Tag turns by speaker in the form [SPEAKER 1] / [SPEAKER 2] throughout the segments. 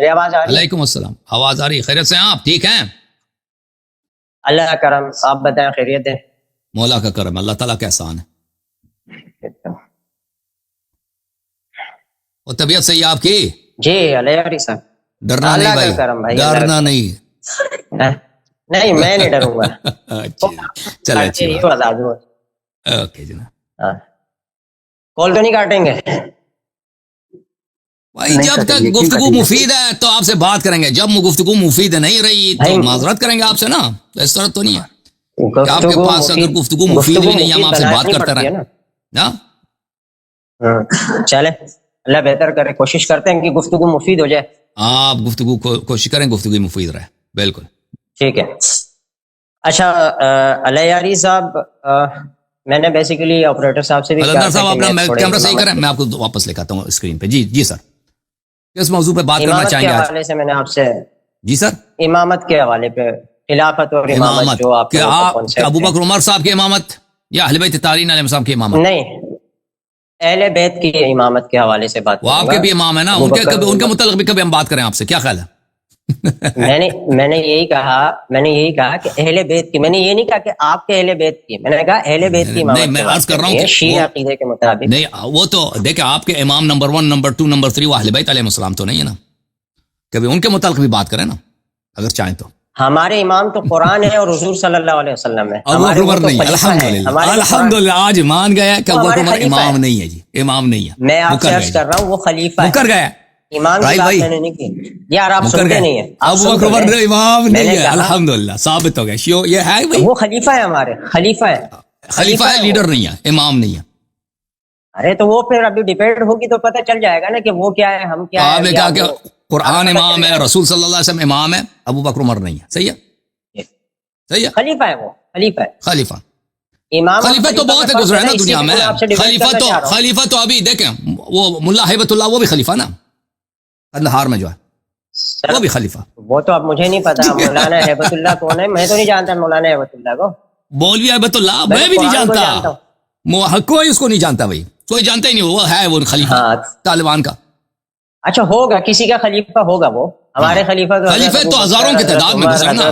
[SPEAKER 1] میری آواز آ رہی ہے؟
[SPEAKER 2] وعلیکم السلام، آواز آ رہی ہے؟ خیریت سے ہیں آپ؟ ٹھیک ہیں؟
[SPEAKER 1] اللہ کا کرم، آپ بتائیں خیریت ہے؟
[SPEAKER 2] مولا کا کرم، اللہ تعالیٰ کا احسان ہے. اور طبیعت صحیح ہے آپ کی؟
[SPEAKER 1] جی علیہ علی صاحب،
[SPEAKER 2] ڈرنا نہیں
[SPEAKER 1] اللہ
[SPEAKER 2] بھائی،
[SPEAKER 1] کا کرم بھائی،
[SPEAKER 2] ڈرنا نہیں.
[SPEAKER 1] نہیں میں نہیں ڈروں گا.
[SPEAKER 2] چلے اچھی
[SPEAKER 1] یہ
[SPEAKER 2] بات.
[SPEAKER 1] بتا دوں.
[SPEAKER 2] اوکے جناب.
[SPEAKER 1] کال تو نہیں کاٹیں گے
[SPEAKER 2] بھائی جب تک گفتگو مفید ہے تو آپ سے بات کریں گے، جب گفتگو مفید نہیں رہی تو معذرت کریں گے آپ سے نا. اس طرح تو نہیں ہے کہ آپ کے پاس اگر گفتگو مفید بھی نہیں ہے ہم آپ سے بات کرتے رہیں نا.
[SPEAKER 1] چلے اللہ بہتر کرے، کوشش کرتے ہیں کہ گفتگو مفید ہو جائے.
[SPEAKER 2] آپ گفتگو کو کوشش کریں گفتگو مفید رہے. بالکل
[SPEAKER 1] ٹھیک ہے. اچھا علیہ یاری صاحب، میں نے بیسیکلی آپریٹر صاحب سے بھی کہا
[SPEAKER 2] صاحب اپنا کیمرہ صحیح کریں، میں آپ کو واپس لے کے آتا ہوں اسکرین پہ. جی جی سر، کس موضوع پہ بات کرنا چاہیں گے آج؟
[SPEAKER 1] حوالے سے میں نے آپ سے
[SPEAKER 2] جی سر،
[SPEAKER 1] امامت کے حوالے پہ، خلافت اور امامت جو آپ
[SPEAKER 2] کیا ابو بکر عمر صاحب کی امامت یا اہل بیت طاہرین علیہ السلام کی امامت؟
[SPEAKER 1] نہیں، اہل بیت کی امامت کے حوالے سے بات.
[SPEAKER 2] وہ آپ کے بھی امام ہے نا، ان کے متعلق بھی کبھی ہم بات کریں آپ سے، کیا خیال ہے؟
[SPEAKER 1] میں نے یہی کہا کہ اہل بیت کی، میں نے یہ نہیں کہا کہ آپ کے اہل بیت کی، میں نے کہا اہل بیت کی امامت.
[SPEAKER 2] نہیں میں عرض کر رہا ہوں کہ
[SPEAKER 1] شیعہ عقیدے کے مطابق
[SPEAKER 2] نہیں، وہ تو دیکھیں آپ کے امام نمبر 1 نمبر 2 نمبر 3 وہ اہل بیت علیہ السلام تو نہیں ہے نا، کبھی ان کے متعلق بھی بات کریں نا اگر چاہیں تو.
[SPEAKER 1] ہمارے امام تو قرآن ہے اور حضور صلی اللہ علیہ وسلم ہے.
[SPEAKER 2] ابو بکر عمر نہیں، الحمدللہ آج مان گیا کہ ابو بکر عمر امام نہیں ہے. جی امام نہیں ہے،
[SPEAKER 1] میں آپ سے عرض کر رہا ہوں وہ خلیفہ ہے.
[SPEAKER 2] مکر گیا
[SPEAKER 1] امام کی بات میں نے نہیں کی یار، آپ سنتے نہیں ہیں.
[SPEAKER 2] ابو بکر عمر امام نہیں ہے، الحمدللہ ثابت ہو گیا. یہ ہے بھائی،
[SPEAKER 1] وہ خلیفہ ہے، ہمارے خلیفہ ہے.
[SPEAKER 2] خلیفہ ہے، لیڈر نہیں ہے، امام نہیں ہے.
[SPEAKER 1] ارے تو وہ پھر ابھی ڈیبیٹ ہوگی تو پتہ چل جائے گا نا کہ وہ کیا ہے ہم کیا ہے.
[SPEAKER 2] آپ نے کہا کہ قرآن امام ہے، رسول صلی اللہ علیہ وسلم امام ہے، ابو بکر عمر نہیں ہے. صحیح ہے، صحیح ہے.
[SPEAKER 1] خلیفہ ہے، وہ خلیفہ ہے.
[SPEAKER 2] خلیفہ
[SPEAKER 1] امام
[SPEAKER 2] خلیفہ تو بہت ہے گزرا ہے نا دنیا میں. خلیفہ تو ابھی دیکھیں وہ ملا ہیبت اللہ، وہ بھی خلیفہ نا قندھار میں جو ہے، وہ بھی خلیفہ.
[SPEAKER 1] وہ تو اب مجھے نہیں پتا مولانا ہیبت اللہ کون ہے، میں تو نہیں جانتا مولانا ہیبت اللہ کو.
[SPEAKER 2] مولوی ہیبت اللہ میں بھی نہیں جانتا، کوئی اس کو نہیں جانتا بھائی، کوئی جانتا ہی نہیں. وہ ہے وہ خلیفہ طالبان کا.
[SPEAKER 1] اچھا ہوگا کسی کا خلیفہ ہوگا، وہ ہمارے خلیفہ
[SPEAKER 2] تو ہزاروں کی تعداد میں گزرا نا.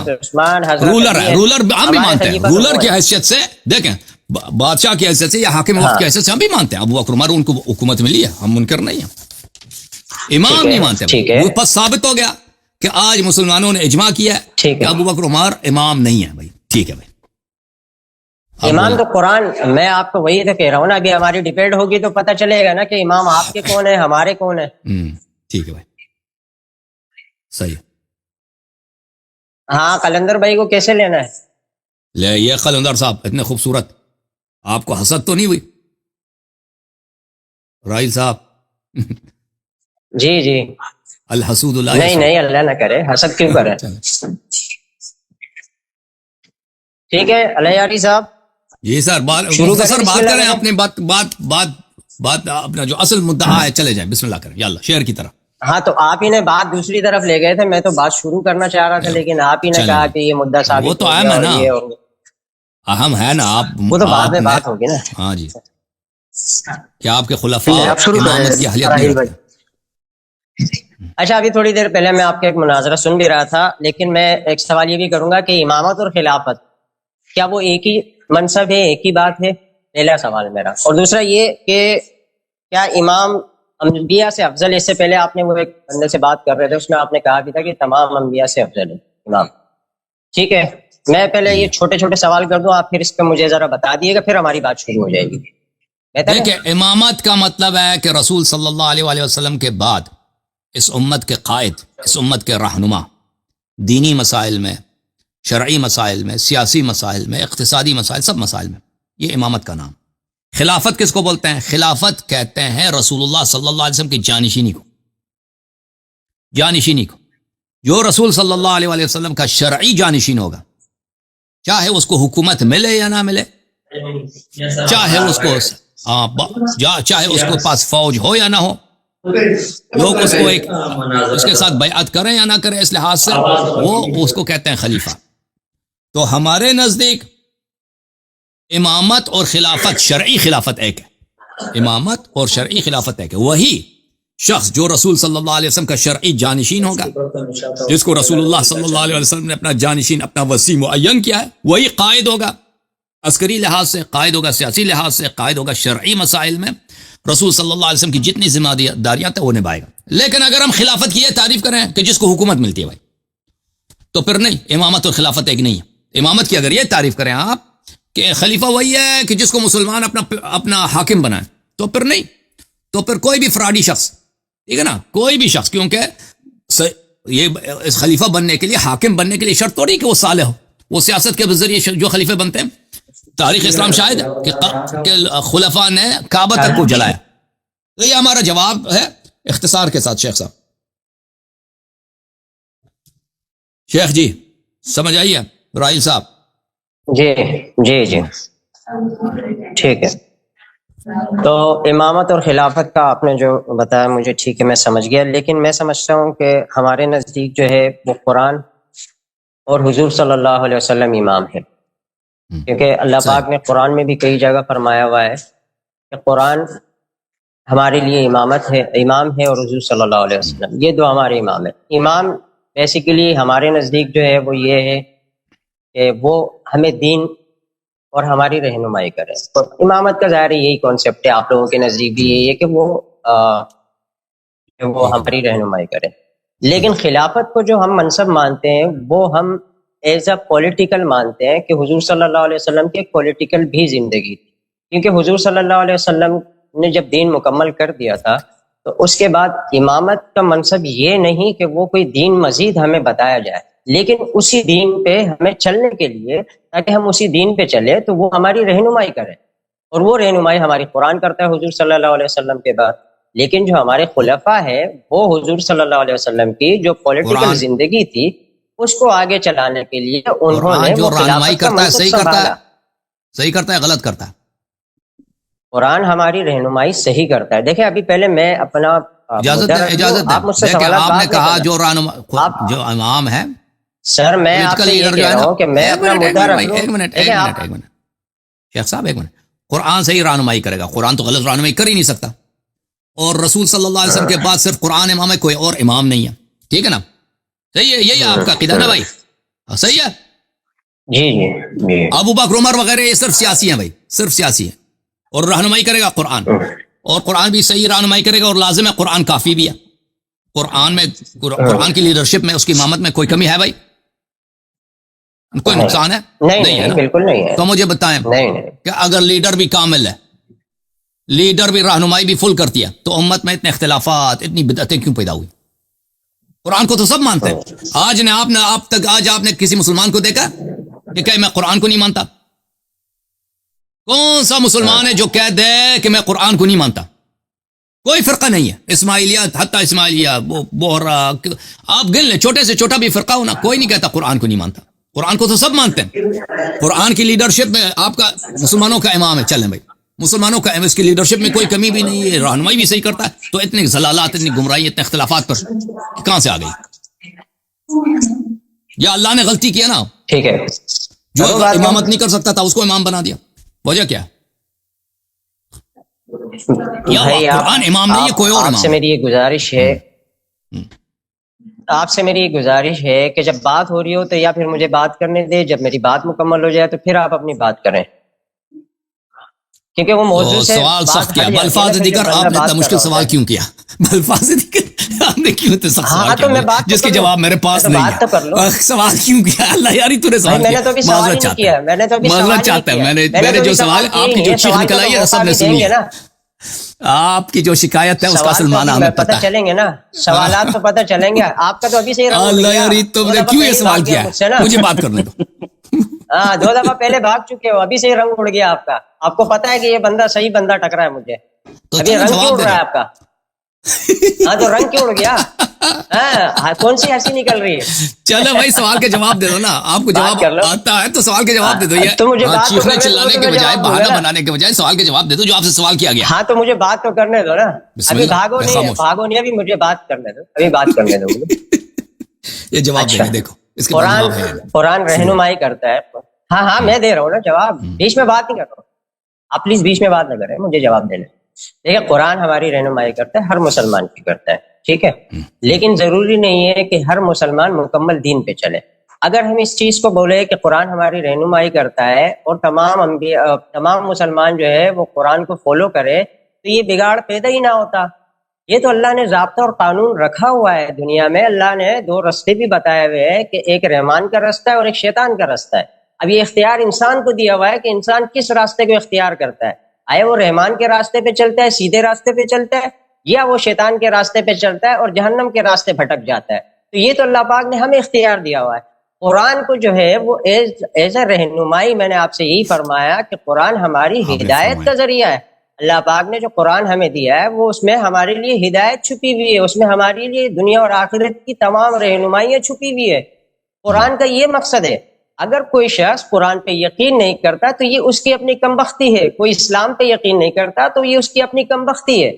[SPEAKER 2] رولر ہے، رولر ہم بھی مانتے ہیں. رولر کی حیثیت سے دیکھیں، بادشاہ کی حیثیت سے یا حاکم وقت کی حیثیت سے ہم بھی مانتے ہیں. ابو بکر عمر ان کو حکومت ملی ہے، ہم منکر نہیں ہیں. امام نہیں مانتے. وہ پس ثابت ہو گیا کہ آج مسلمانوں نے اجماع کیا ہے کہ ابو بکر عمر امام نہیں ہے. بھائی ٹھیک ہے بھائی،
[SPEAKER 1] امام تو قرآن، میں آپ کو وہی تو کہہ رہا ہوں نا. ابھی ہماری ڈیبیٹ ہوگی تو پتہ چلے گا نا کہ امام آپ کے کون ہے، ہمارے کون ہے.
[SPEAKER 2] ٹھیک ہے بھائی، صحیح.
[SPEAKER 1] ہاں قلندر بھائی کو کیسے لینا ہے؟
[SPEAKER 2] لے یہ قلندر صاحب اتنے خوبصورت، آپ کو حسد تو نہیں ہوئی رائل صاحب؟
[SPEAKER 1] جی جی
[SPEAKER 2] الحسود اللہ.
[SPEAKER 1] نہیں اللہ نہ کرے، حسد کیوں کرے. ٹھیک ہے علیہ یاری صاحب.
[SPEAKER 2] جی سر، مختصر بات کریں اپنی بات اپنا جو اصل مدعا ہے چلے جائیں. بسم اللہ کریں، یاللہ شعر کی طرح.
[SPEAKER 1] ہاں تو آپ ہی نے بات دوسری طرف لے گئے تھے، میں تو بات شروع کرنا چاہ رہا تھا لیکن آپ ہی نے کہا کہ یہ مدعا ثابت
[SPEAKER 2] وہ تو اہم ہے نا، اہم ہے نا. آپ
[SPEAKER 1] وہ تو بعد میں بات ہوگی نا.
[SPEAKER 2] ہاں جی، کیا آپ کے خلفاء امامت کی اہلیت نہیں رکھتے؟
[SPEAKER 1] اچھا ابھی تھوڑی دیر پہلے میں آپ کا ایک مناظرہ سن بھی رہا تھا، لیکن میں ایک سوال یہ بھی کروں گا کہ امامت اور خلافت کیا وہ ایک ہی منصب ہے، ایک ہی بات ہے؟ پہلا سوال میرا. اور دوسرا یہ کہ کیا امام انبیاء سے افضل؟ اس سے پہلے آپ نے وہ ایک بندے سے بات کر رہے تھے، اس میں آپ نے کہا بھی تھا کہ تمام انبیاء سے افضل ہے امام. ٹھیک ہے، میں پہلے یہ چھوٹے چھوٹے سوال کر دوں، آپ پھر اس پہ مجھے ذرا بتا دیے گا، پھر ہماری بات شروع ہو جائے گی.
[SPEAKER 2] دیکھیں امامت کا مطلب ہے کہ رسول صلی اللہ علیہ وسلم کے بعد اس امت کے قائد، اس امت کے رہنما، دینی مسائل میں، شرعی مسائل میں، سیاسی مسائل میں، اقتصادی مسائل، سب مسائل میں یہ امامت کا نام. خلافت کس کو بولتے ہیں؟ خلافت کہتے ہیں رسول اللہ صلی اللہ علیہ وسلم کی جانشینی کو. جانشینی کو، جو رسول صلی اللہ علیہ وسلم کا شرعی جانشین ہوگا، چاہے اس کو حکومت ملے یا نہ ملے، چاہے اس کو پاس فوج ہو یا نہ ہو، لوگ اس کو اس کے ساتھ بیعت کریں یا نہ کریں، اس لحاظ سے وہ اس کو کہتے ہیں خلیفہ. تو ہمارے نزدیک امامت اور خلافت، شرعی خلافت ایک ہے. امامت اور شرعی خلافت ایک ہے. وہی شخص جو رسول صلی اللہ علیہ وسلم کا شرعی جانشین ہوگا، جس کو رسول اللہ صلی اللہ علیہ وسلم نے اپنا جانشین، اپنا وسیع معین کیا ہے، وہی قائد ہوگا، عسکری لحاظ سے قائد ہوگا، سیاسی لحاظ سے قائد ہوگا، شرعی مسائل میں رسول صلی اللہ علیہ وسلم کی جتنی ذمہ داریاں تھیں وہ نبھائے گا۔ لیکن اگر ہم خلافت کی یہ تعریف کریں کہ جس کو حکومت ملتی ہے بھائی، تو پھر نہیں، امامت اور خلافت ایک نہیں ہے۔ امامت کی اگر یہ تعریف کریں آپ کہ خلیفہ وہی ہے کہ جس کو مسلمان اپنا حاکم بنائے، تو پھر نہیں، تو پھر کوئی بھی فراڈی شخص، ٹھیک ہے نا، کوئی بھی شخص، کیونکہ یہ اس خلیفہ بننے کے لیے، حاکم بننے کے لیے شرط توڑی کہ وہ صالح ہو، وہ سیاست کے ذریعے جو خلیفے بنتے ہیں، تاریخ اسلام شاہد ہے کہ خلفاء نے کعبہ تک کو جلایا۔ تو یہ ہمارا جواب ہے اختصار کے ساتھ۔ شیخ صاحب، شیخ جی سمجھ آئیے؟ راحیل صاحب
[SPEAKER 1] جی جی جی ٹھیک ہے۔ تو امامت اور خلافت کا آپ نے جو بتایا مجھے ٹھیک ہے، میں سمجھ گیا، لیکن میں سمجھتا ہوں کہ ہمارے نزدیک جو ہے وہ قرآن اور حضور صلی اللہ علیہ وسلم امام ہے، کیونکہ اللہ پاک نے قرآن میں بھی کئی جگہ فرمایا ہوا ہے کہ قرآن ہمارے لیے امامت ہے، امام ہے، اور حضور صلی اللہ علیہ وسلم، یہ دو ہمارے امام ہیں۔ امام بیسیکلی ہمارے نزدیک جو ہے وہ یہ ہے کہ وہ ہمیں دین اور ہماری رہنمائی کرے۔ تو امامت کا ظاہر یہی کانسیپٹ ہے، آپ لوگوں کے نزدیک بھی یہی ہے کہ وہ ہماری رہنمائی کرے۔ لیکن خلافت کو جو ہم منصب مانتے ہیں وہ ہم ایز اے پولیٹیکل مانتے ہیں کہ حضور صلی اللہ علیہ وسلم کی ایک پولیٹیکل بھی زندگی تھی، کیونکہ حضور صلی اللہ علیہ وسلم نے جب دین مکمل کر دیا تھا تو اس کے بعد امامت کا منصب یہ نہیں کہ وہ کوئی دین مزید ہمیں بتایا جائے، لیکن اسی دین پہ ہمیں چلنے کے لیے، تاکہ ہم اسی دین پہ چلے تو وہ ہماری رہنمائی کرے، اور وہ رہنمائی ہماری قرآن کرتا ہے حضور صلی اللہ علیہ وسلم کے بعد۔ لیکن جو ہمارے خلفاء ہے وہ حضور صلی اللہ علیہ وسلم کی جو پولیٹیکل زندگی تھی اس کو آگے چلانے کے لیے انہوں نے
[SPEAKER 2] جو رہنمائی کرتا ہے صحیح کرتا ہے غلط کرتا ہے؟
[SPEAKER 1] قرآن ہماری رہنمائی صحیح کرتا ہے۔ دیکھیں ابھی پہلے میں اپنا
[SPEAKER 2] اجازت
[SPEAKER 1] آپ مجھ سے
[SPEAKER 2] آپ نے کہا جو جو امام ہے
[SPEAKER 1] سر، میں آپ سے یہ کہہ رہا ہوں کہ میں اپنا مدعا رکھ لوں۔
[SPEAKER 2] ایک منٹ شیخ صاحب، ایک منٹ، قرآن صحیح رہنمائی کرے گا، قرآن تو غلط رہنمائی کر ہی نہیں سکتا، اور رسول صلی اللہ علیہ وسلم کے بعد صرف قرآن امام ہے، کوئی اور امام نہیں ہے، ٹھیک ہے نا؟ صحیح ہے، یہی آپ کا عقیدہ نا بھائی؟ صحیح ہے؟
[SPEAKER 1] جی جی۔
[SPEAKER 2] ابو بکر عمر وغیرہ یہ صرف سیاسی ہیں بھائی، صرف سیاسی ہیں، اور رہنمائی کرے گا قرآن، اور قرآن بھی صحیح رہنمائی کرے گا، اور لازم ہے قرآن کافی بھی ہے۔ قرآن میں، قرآن کی لیڈرشپ میں، اس کی امامت میں کوئی کمی ہے بھائی؟ کوئی نقصان ہے؟ نہیں ہے نا؟ بالکل نہیں ہے۔ تو مجھے بتائیں کہ اگر لیڈر بھی کامل ہے، لیڈر بھی رہنمائی بھی فل کرتی ہے، تو امت میں اتنے اختلافات، اتنی بدعتیں کیوں پیدا ہوئی؟ قرآن کو تو سب مانتے ہیں۔ آج آپ نے کسی مسلمان کو دیکھا کہ کہ میں قرآن کو نہیں مانتا؟ کون سا مسلمان ہے جو کہہ دے کہ میں قرآن کو نہیں مانتا؟ کوئی فرقہ نہیں ہے، اسماعیلیت، حتیٰ اسماعیلیہ، بوہرا، آپ گن لیں، چھوٹے سے چھوٹا بھی فرقہ ہونا، کوئی نہیں کہتا قرآن کو نہیں مانتا۔ قرآن کو تو سب مانتے ہیں۔ قرآن کی لیڈرشپ میں آپ کا مسلمانوں کا امام ہے، چلیں بھائی، مسلمانوں کا اس کی لیڈرشپ میں کوئی کمی بھی نہیں ہے، رہنمائی بھی صحیح کرتا ہے، تو اتنے زلالات، اتنی گمراہی، اتنے اختلافات پر کہاں سے آ گئی؟ یا اللہ نے غلطی کیا نا؟
[SPEAKER 1] ٹھیک ہے،
[SPEAKER 2] جو امامت نہیں کر سکتا تھا اس کو امام بنا دیا، وجہ کیا؟ قرآن امام نہیں ہے، کوئی اور امام۔
[SPEAKER 1] آپ سے میری یہ گزارش ہے، آپ سے میری یہ گزارش ہے کہ جب بات ہو رہی ہو تو یا پھر مجھے بات کرنے دے، جب میری بات مکمل ہو جائے تو پھر آپ اپنی بات کریں، کیونکہ وہ موضوع سے
[SPEAKER 2] سوال سخت کیا، بلفاظ دیگر آپ نے اتنا مشکل سوال کیوں کیا؟ بلفاظ دیگر آپ نے کیوں اتنا سخت سوال کیا جس کے جواب میرے پاس نہیں ہے؟ سوال کیوں کیا؟ اللہ یاری تو نے سوال کیا، معذرت چاہتا ہے، معذرت چاہتا ہے، میں نے جو سوال، آپ کی جو چیخ نکل آئی ہے سب نے سنی ہے، آپ کی جو شکایت ہے اس کا اصل معنی ہمیں پتہ ہے،
[SPEAKER 1] چلیں گے نا، سوالات تو پتہ چلیں گے۔ آپ کا تو ابھی سے
[SPEAKER 2] اللہ یاری تم نے کیوں یہ سوال کیا ہے؟ مجھے بات کرنے دو۔
[SPEAKER 1] ہاں، 2 دفعہ پہلے بھاگ چکے ہو، ابھی سے ہی رنگ اڑ گیا آپ کا۔ آپ کو پتا ہے کہ یہ بندہ صحیح بندہ ٹکرا ہے مجھے، ابھی رنگ کیوں اڑ رہا ہے آپ کا؟ ہاں تو رنگ کیوں اڑ گیا؟ ہاں، کون سی ہنسی نکل رہی ہے؟
[SPEAKER 2] چلو بھائی سوال کے جواب دے دو نا، آپ کو جواب آتا ہے تو سوال کے جواب دے دو، یہ چیخنے چلانے کے بجائے، بہانہ بنانے کے بجائے سوال کے جواب دے دو جو آپ سے سوال کیا گیا۔
[SPEAKER 1] ہاں تو مجھے بات تو کرنے دو نا، ابھی بھاگو نہیں، ابھی مجھے بات کرنے دو، ابھی بات کرنے دو۔
[SPEAKER 2] یہ جواب دیں، دیکھو اس کے
[SPEAKER 1] قرآن رہنمائی کرتا ہے۔ ہاں میں دے رہا ہوں نا جواب، بیچ میں بات نہیں کر رہا ہوں، آپ پلیز بیچ میں بات نہ کریں، مجھے جواب دے لیں۔ دیکھیں قرآن ہماری رہنمائی کرتا ہے، ہر مسلمان کی کرتا ہے، ٹھیک ہے، لیکن ضروری نہیں ہے کہ ہر مسلمان مکمل دین پہ چلے۔ اگر ہم اس چیز کو بولے کہ قرآن ہماری رہنمائی کرتا ہے اور تمام مسلمان جو ہے وہ قرآن کو فالو کرے، تو یہ بگاڑ پیدا ہی نہ ہوتا۔ یہ تو اللہ نے ضابطہ اور قانون رکھا ہوا ہے دنیا میں، اللہ نے دو رستے بھی بتائے ہوئے ہیں کہ ایک رحمان کا رستہ ہے اور ایک شیطان کا رستہ ہے۔ اب یہ اختیار انسان کو دیا ہوا ہے کہ انسان کس راستے کو اختیار کرتا ہے، آیا وہ رحمان کے راستے پہ چلتا ہے، سیدھے راستے پہ چلتا ہے، یا وہ شیطان کے راستے پہ چلتا ہے اور جہنم کے راستے بھٹک جاتا ہے۔ تو یہ تو اللہ پاک نے ہمیں اختیار دیا ہوا ہے۔ قرآن کو جو ہے وہ ایز اے رہنمائی، میں نے آپ سے یہی فرمایا کہ قرآن ہماری ہدایت کا ذریعہ ہے۔ اللہ پاک نے جو قرآن ہمیں دیا ہے وہ اس میں ہمارے لیے ہدایت چھپی ہوئی ہے، اس میں ہمارے لیے دنیا اور آخرت کی تمام رہنمائیاں چھپی ہوئی ہے۔ قرآن کا یہ مقصد ہے۔ اگر کوئی شخص قرآن پہ یقین نہیں کرتا تو یہ اس کی اپنی کمبختی ہے، کوئی اسلام پہ یقین نہیں کرتا تو یہ اس کی اپنی کمبختی ہے۔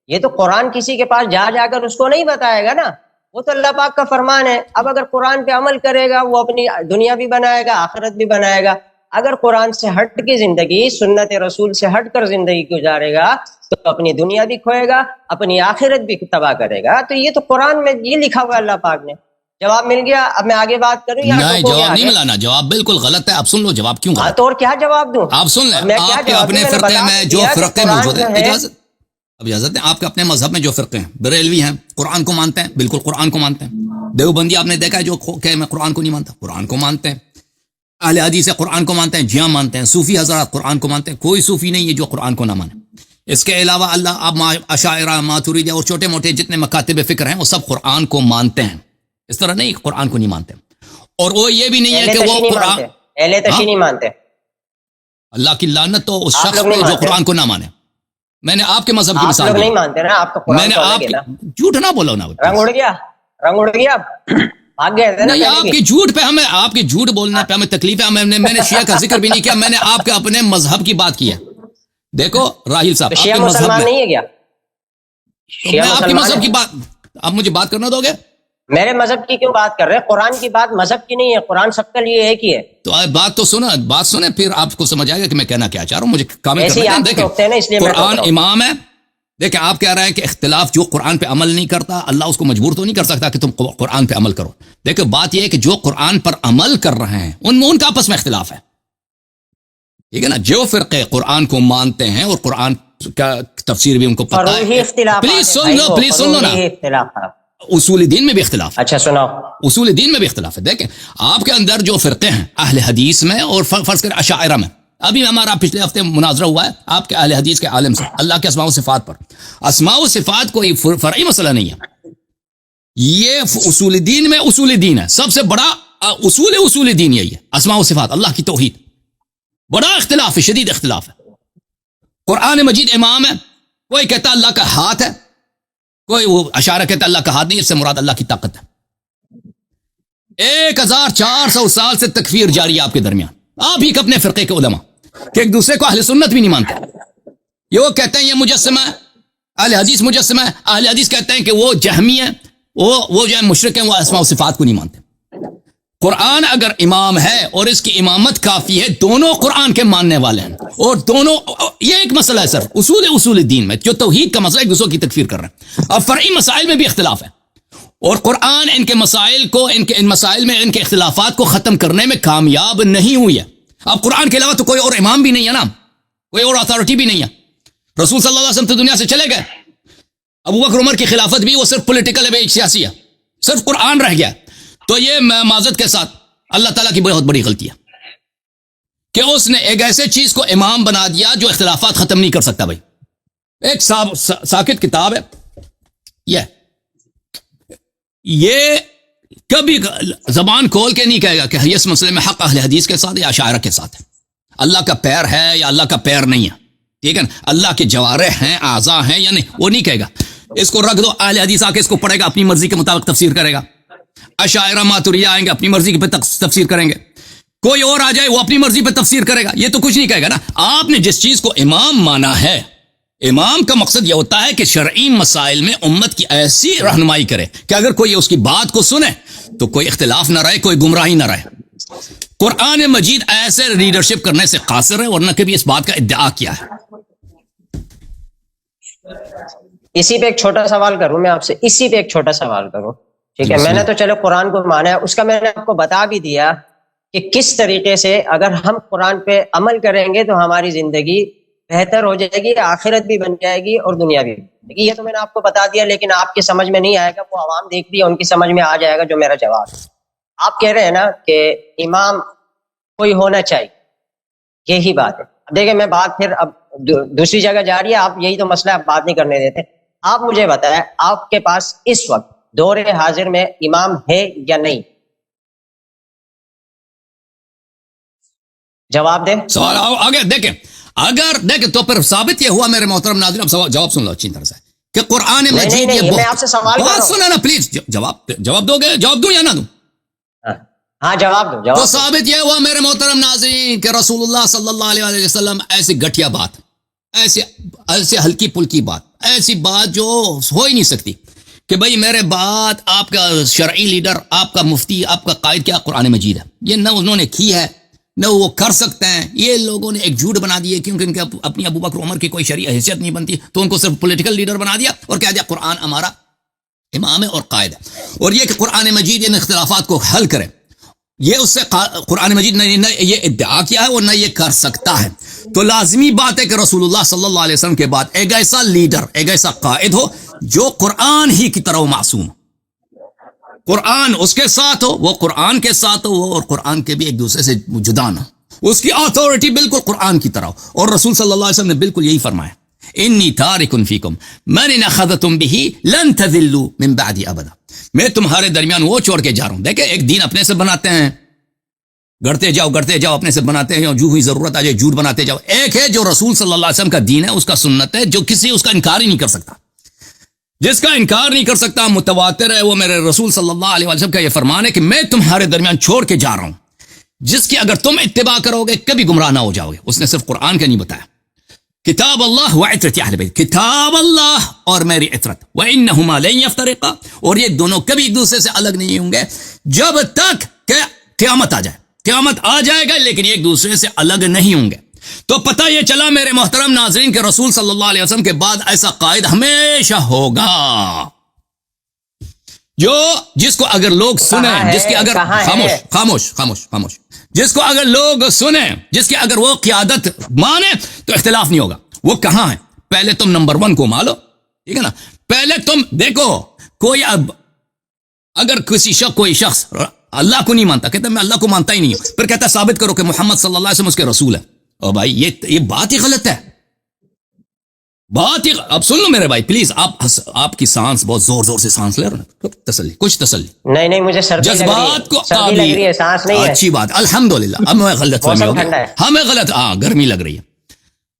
[SPEAKER 1] یہ تو قرآن کسی کے پاس جا کر اس کو نہیں بتائے گا نا، وہ تو اللہ پاک کا فرمان ہے۔ اب اگر قرآن پہ عمل کرے گا وہ اپنی دنیا بھی بنائے گا، آخرت بھی بنائے گا۔ اگر قرآن سے ہٹ کے زندگی، سنت رسول سے ہٹ کر زندگی گزارے گا تو اپنی دنیا بھی کھوئے گا، اپنی آخرت بھی تباہ کرے گا۔ تو یہ تو قرآن میں یہ لکھا ہوا اللہ پاک نے۔ جواب مل گیا؟ اب میں آگے بات کروں یا
[SPEAKER 2] نہیں، جواب نہیں ملانا، جواب بالکل غلط ہے۔ آپ سن لو جواب کیوں غلط؟
[SPEAKER 1] تو اور کیا جواب دوں؟
[SPEAKER 2] آپ سن لیں، آپ کے اپنے فرقے میں جو فرقے موجود ہیں، اجازت دیں، آپ کے اپنے مذہب میں جو فرقے ہیں، بریلوی ہیں قرآن کو مانتے ہیں، بالکل قرآن کو مانتے ہیں۔ دیوبندی آپ نے دیکھا ہے جو کہ میں قرآن کو نہیں مانتا، قرآن کو مانتے ہیں۔ اہل حدیث قرآن کو مانتے ہیں، جیاں مانتے ہیں۔ صوفی حضرات قرآن کو مانتے ہیں، کوئی صوفی نہیں ہے جو قرآن کو نہ مانے۔ اس کے علاوہ اللہ اب اشاعرہ، ماتریدیہ اور چھوٹے موٹے جتنے مکاتب فکر ہیں وہ سب قرآن کو مانتے ہیں، اس طرح نہیں قرآن کو نہیں مانتے۔ اور وہ یہ بھی نہیں ہے کہ وہ قرآن
[SPEAKER 1] اہل تشیع نہیں مانتے۔
[SPEAKER 2] اللہ کی لعنت تو اس شخص پہ جو قرآن کو نہ مانے۔ میں نے آپ کے مذہب کی مثال
[SPEAKER 1] نہیں مانتے نا، آپ کا
[SPEAKER 2] میں نے آپ جھوٹ نہ بولو نا،
[SPEAKER 1] رنگ اڑ گیا بھاگ گئے تھے نا۔
[SPEAKER 2] آپ کے جھوٹ پہ ہمیں، آپ کے جھوٹ بولنے پہ ہمیں تکلیف ہے۔ میں نے شیعہ کا ذکر بھی نہیں کیا، میں نے آپ کے اپنے مذہب کی بات کی ہے۔ دیکھو راہیل صاحب، آپ کے مذہب میں
[SPEAKER 1] نہیں ہے کیا؟
[SPEAKER 2] میں آپ کے مذہب کی بات، آپ مجھے بات کرنا دو گے؟
[SPEAKER 1] میرے مذہب کی کیوں بات کر رہے ہیں؟ قرآن کی بات مذہب کی نہیں ہے، قرآن سب کے لیے ایک ہی ہے۔
[SPEAKER 2] تو بات تو سنا، بات سنیں پھر آپ کو سمجھ آئے گا کہ میں کہنا کیا چاہ رہا ہوں۔ مجھے کامل کرنا ہے۔ دیکھیں قرآن امام ہے۔ دیکھیں آپ کہہ رہے ہیں کہ اختلاف، جو قرآن پہ عمل نہیں کرتا اللہ اس کو مجبور تو نہیں کر سکتا کہ تم قرآن پہ عمل کرو۔ دیکھیں بات یہ ہے کہ جو قرآن پر عمل کر رہے ہیں ان کا آپس میں اختلاف ہے، ٹھیک ہے نا۔ جو فرقے قرآن کو مانتے ہیں اور قرآن کا تفسیر بھی ان کو پتہ ہے، پلیز سن لو نا، اصول دین میں بھی اختلاف ہے۔
[SPEAKER 1] اچھا سناؤ۔
[SPEAKER 2] اصول دین میں بھی اختلاف ہے۔ دیکھیں آپ کے اندر جو فرقے ہیں اہل حدیث میں اور فرض کریں اشاعرہ میں، ابھی ہمارا پچھلے ہفتے مناظرہ ہوا ہے آپ کے اہل حدیث کے عالم سے اللہ کے اسماء و صفات پر۔ اسماء و صفات کوئی فرعی مسئلہ نہیں ہے، یہ اصول دین میں اصول دین ہے۔ سب سے بڑا اصول دین یہی ہے، اسماء و صفات، اللہ کی توحید۔ بڑا اختلاف ہے، شدید اختلاف ہے۔ قرآن مجید امام ہے، کوئی کہتا اللہ کا ہاتھ ہے، کوئی وہ اشارہ کہتا اللہ کا ہاتھ نہیں، اس سے مراد اللہ کی طاقت ہے۔ 1400 سال سے تکفیر جاری ہے آپ کے درمیان، آپ ہی اپنے فرقے کے علماء کہ ایک دوسرے کو اہل سنت بھی نہیں مانتے۔ یہ وہ کہتے ہیں یہ مجسمہ ہے، اہل حدیث مجسمہ ہے، اہل حدیث کہتے ہیں کہ وہ جہمی ہے، وہ جو ہے مشرک ہیں، وہ اسماء و صفات کو نہیں مانتے۔ قرآن اگر امام ہے اور اس کی امامت کافی ہے، دونوں قرآن کے ماننے والے ہیں، اور دونوں یہ ایک مسئلہ ہے سر اصول دین میں جو توحید کا مسئلہ، ایک دوسرے کی تکفیر کر رہے ہیں۔ اب فرعی مسائل میں بھی اختلاف ہے، اور قرآن ان کے مسائل کو، ان مسائل میں ان کے اختلافات کو ختم کرنے میں کامیاب نہیں ہوئی ہے۔ اب قرآن کے علاوہ تو کوئی اور امام بھی نہیں ہے نا، کوئی اور اتھارٹی بھی نہیں ہے۔ رسول صلی اللہ علیہ وسلم تو دنیا سے چلے گئے، ابو بکر عمر کی خلافت بھی وہ صرف پولیٹیکل ہے، سیاسی ہے، صرف قرآن رہ گیا۔ تو یہ معذرت کے ساتھ اللہ تعالیٰ کی بہت بڑی غلطی ہے کہ اس نے ایک ایسے چیز کو امام بنا دیا جو اختلافات ختم نہیں کر سکتا۔ بھائی ایک ساکت کتاب ہے یہ کبھی زبان کھول کے نہیں کہے گا کہ اس مسئلے میں حق اہل حدیث کے ساتھ یا اشاعرہ کے ساتھ ہے، اللہ کا پیر ہے یا اللہ کا پیر نہیں ہے، ٹھیک ہے نا، اللہ کے جوارح ہیں، اعضاء ہیں یا نہیں، وہ نہیں کہے گا۔ اس کو رکھ دو، اہل حدیث آ کے اس کو پڑھے گا، اپنی مرضی کے مطابق تفسیر کرے گا۔ اشاعرہ ماتریدیہ آئیں گے، اپنی مرضی پہ تفسیر کریں گے۔ کوئی اور آ جائے وہ اپنی مرضی پہ تفسیر کرے گا، یہ تو کچھ نہیں کہے گا نا۔ آپ نے جس چیز کو امام مانا ہے، امام کا مقصد یہ ہوتا ہے کہ شرعی مسائل میں امت کی ایسی رہنمائی کرے کہ اگر کوئی اس کی بات کو سنے تو کوئی اختلاف نہ رہے، کوئی گمراہی نہ رہے۔ قرآن مجید ایسے لیڈرشپ کرنے سے قاصر ہے، ورنہ کبھی اس بات کا ادعا کیا ہے۔
[SPEAKER 1] اسی پہ ایک چھوٹا سوال کروں میں آپ سے، اسی پہ ایک چھوٹا سوال کروں، ٹھیک ہے؟ میں نے تو چلو قرآن کو مانا ہے، اس کا میں نے آپ کو بتا بھی دیا کہ کس طریقے سے اگر ہم قرآن پہ عمل کریں گے تو ہماری زندگی بہتر ہو جائے گی، آخرت بھی بن جائے گی اور دنیا بھی بن جائے گی۔ یہ تو میں نے آپ کو بتا دیا، لیکن آپ کی سمجھ میں نہیں آئے گا، وہ عوام دیکھ رہی ہے، ان کی سمجھ میں آ جائے گا جو میرا جواب ہے۔ آپ کہہ رہے ہیں نا کہ امام کوئی ہونا چاہیے، یہی بات ہے۔ اب دیکھیں میں بات پھر اب دوسری جگہ جا رہی ہے، آپ یہی تو مسئلہ آپ بات نہیں کرنے دیتے۔ آپ مجھے بتائیں آپ کے پاس اس وقت دور حاضر میں امام ہے یا نہیں؟ جواب دیں۔
[SPEAKER 2] سوال آگے دیکھیں، اگر دیکھیں تو پھر ثابت یہ ہوا میرے محترم ناظرین، اب جواب سن لو اچھی طرح سے کہ قرآن مجید یہ
[SPEAKER 1] میں آپ سے سوال کر رہا
[SPEAKER 2] بات
[SPEAKER 1] ہوں۔
[SPEAKER 2] سنا نا پلیز، جواب دو گے؟ جواب دوں یا نہ دوں؟
[SPEAKER 1] ہاں جواب دو،
[SPEAKER 2] تو
[SPEAKER 1] جواب دو۔
[SPEAKER 2] ثابت یہ ہوا میرے محترم ناظرین کہ رسول اللہ صلی اللہ علیہ وسلم ایسی گھٹیا بات، ایسے ہلکی پلکی بات، ایسی بات جو ہو ہی نہیں سکتی کہ بھئی میرے بعد آپ کا شرعی لیڈر، آپ کا مفتی، آپ کا قائد کیا قرآن مجید ہے، یہ نہ انہوں نے کی ہے نہ وہ کر سکتے ہیں۔ یہ لوگوں نے ایک جھوٹ بنا دی ہے، کیونکہ ان کے اپنی ابو بکر عمر کی کوئی شرعی حیثیت نہیں بنتی، تو ان کو صرف پولیٹیکل لیڈر بنا دیا اور کہہ دیا قرآن ہمارا امام ہے اور قائد ہے۔ اور یہ کہ قرآن مجید ان اختلافات کو حل کرے، یہ اس سے قرآن مجید نے یہ ادعا کیا ہے اور نہ یہ کر سکتا ہے۔ تو لازمی بات ہے کہ رسول اللہ صلی اللہ علیہ وسلم کے بعد ایک ایسا لیڈر، ایک ایسا قائد ہو جو قرآن ہی کی طرح معصوم، قرآن اس کے ساتھ ہو، وہ قرآن کے ساتھ ہو، اور قرآن کے بھی ایک دوسرے سے جدا نہ ہو، اس کی اتھارٹی بالکل قرآن کی طرح ہو۔ اور رسول صلی اللہ علیہ وسلم نے بالکل یہی فرمایا، انی تارک فیکم من ان اخذتم به لن تذلوا من بعدی ابدا، میں تمہارے درمیان وہ چھوڑ کے جا رہا ہوں۔ دیکھیں ایک دین اپنے سے بناتے ہیں، گڑتے جاؤ اپنے سے بناتے ہیں، جو ہوئی ضرورت آ جائے جھوٹ بناتے جاؤ۔ ایک ہے جو رسول صلی اللہ علیہ وسلم کا دین ہے، اس کا سنت ہے، جو کسی اس کا انکار ہی نہیں کر سکتا، جس کا انکار نہیں کر سکتا، متواتر ہے، وہ میرے رسول صلی اللہ علیہ وسلم کا یہ فرمان ہے کہ میں تمہارے درمیان چھوڑ کے جا رہا ہوں، جس کی اگر تم اتباع کرو گے کبھی گمراہ نہ ہو جاؤ گے۔ اس نے صرف قرآن کا نہیں بتایا، کتاب اللہ و عطرت اہل بیت، کتاب اللہ اور میری عطرت، وانہما لن یفترقا، اور یہ دونوں کبھی ایک دوسرے سے الگ نہیں ہوں گے جب تک کہ قیامت آ جائے۔ قیامت آ جائے گا لیکن ایک دوسرے سے الگ نہیں ہوں گے۔ تو پتہ یہ چلا میرے محترم ناظرین کہ رسول صلی اللہ علیہ وسلم کے بعد ایسا قائد ہمیشہ ہوگا جس کو اگر لوگ سنیں، جس کی اگر خاموش جس کو اگر لوگ سنیں، جس کی اگر وہ قیادت مانے تو اختلاف نہیں ہوگا۔ وہ کہاں ہے؟ پہلے تم نمبر 1 کو مانو، ٹھیک ہے نا؟ پہلے تم دیکھو، کوئی اب اگر کوئی شخص اللہ کو نہیں مانتا، کہتا میں اللہ کو مانتا ہی نہیں ہوں، پھر کہتا ثابت کرو کہ محمد صلی اللہ علیہ وسلم اس کے رسول ہے، اور بھائی یہ بات ہی غلط ہے، بات ہی۔ اب سن لو میرے بھائی پلیز، آپ کی سانس بہت زور سے سانس لے رہے ہیں، تسلی، کچھ تسلی۔
[SPEAKER 1] نہیں مجھے سردی
[SPEAKER 2] جذبات کو
[SPEAKER 1] لگ رہی ہے، سانس نہیں ہے۔
[SPEAKER 2] اچھی بات، الحمدللہ۔ اب میں غلط فہمی ہو گئی، ہمیں غلط، گرمی لگ رہی ہے،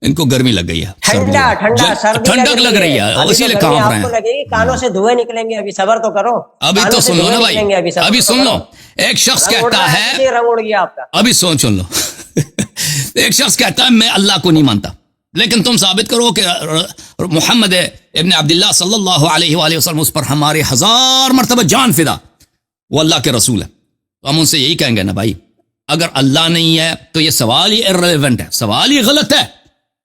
[SPEAKER 2] ان کو گرمی لگ گئی ہے، ٹھنڈک لگ رہی ہے، اسی لیے کانپ رہے ہیں،
[SPEAKER 1] کانوں سے دھوئیں نکلیں گے، ابھی صبر تو کرو۔
[SPEAKER 2] ابھی تو سن لو نا بھائی، ابھی سن لو۔ ایک شخص کہتا ہے،
[SPEAKER 1] رنگ اڑ گیا آپ کا،
[SPEAKER 2] ابھی سن لو۔ ایک شخص کہتا ہے میں اللہ کو نہیں مانتا، لیکن تم ثابت کرو کہ محمد ابن عبداللہ صلی اللہ علیہ وآلہ وسلم اس پر ہمارے 1000 مرتبہ جان فدا، وہ اللہ کے رسول ہے۔ تو ہم ان سے یہی کہیں گے نا بھائی، اگر اللہ نہیں ہے تو یہ سوال ہی irrelevant ہے، سوال ہی غلط ہے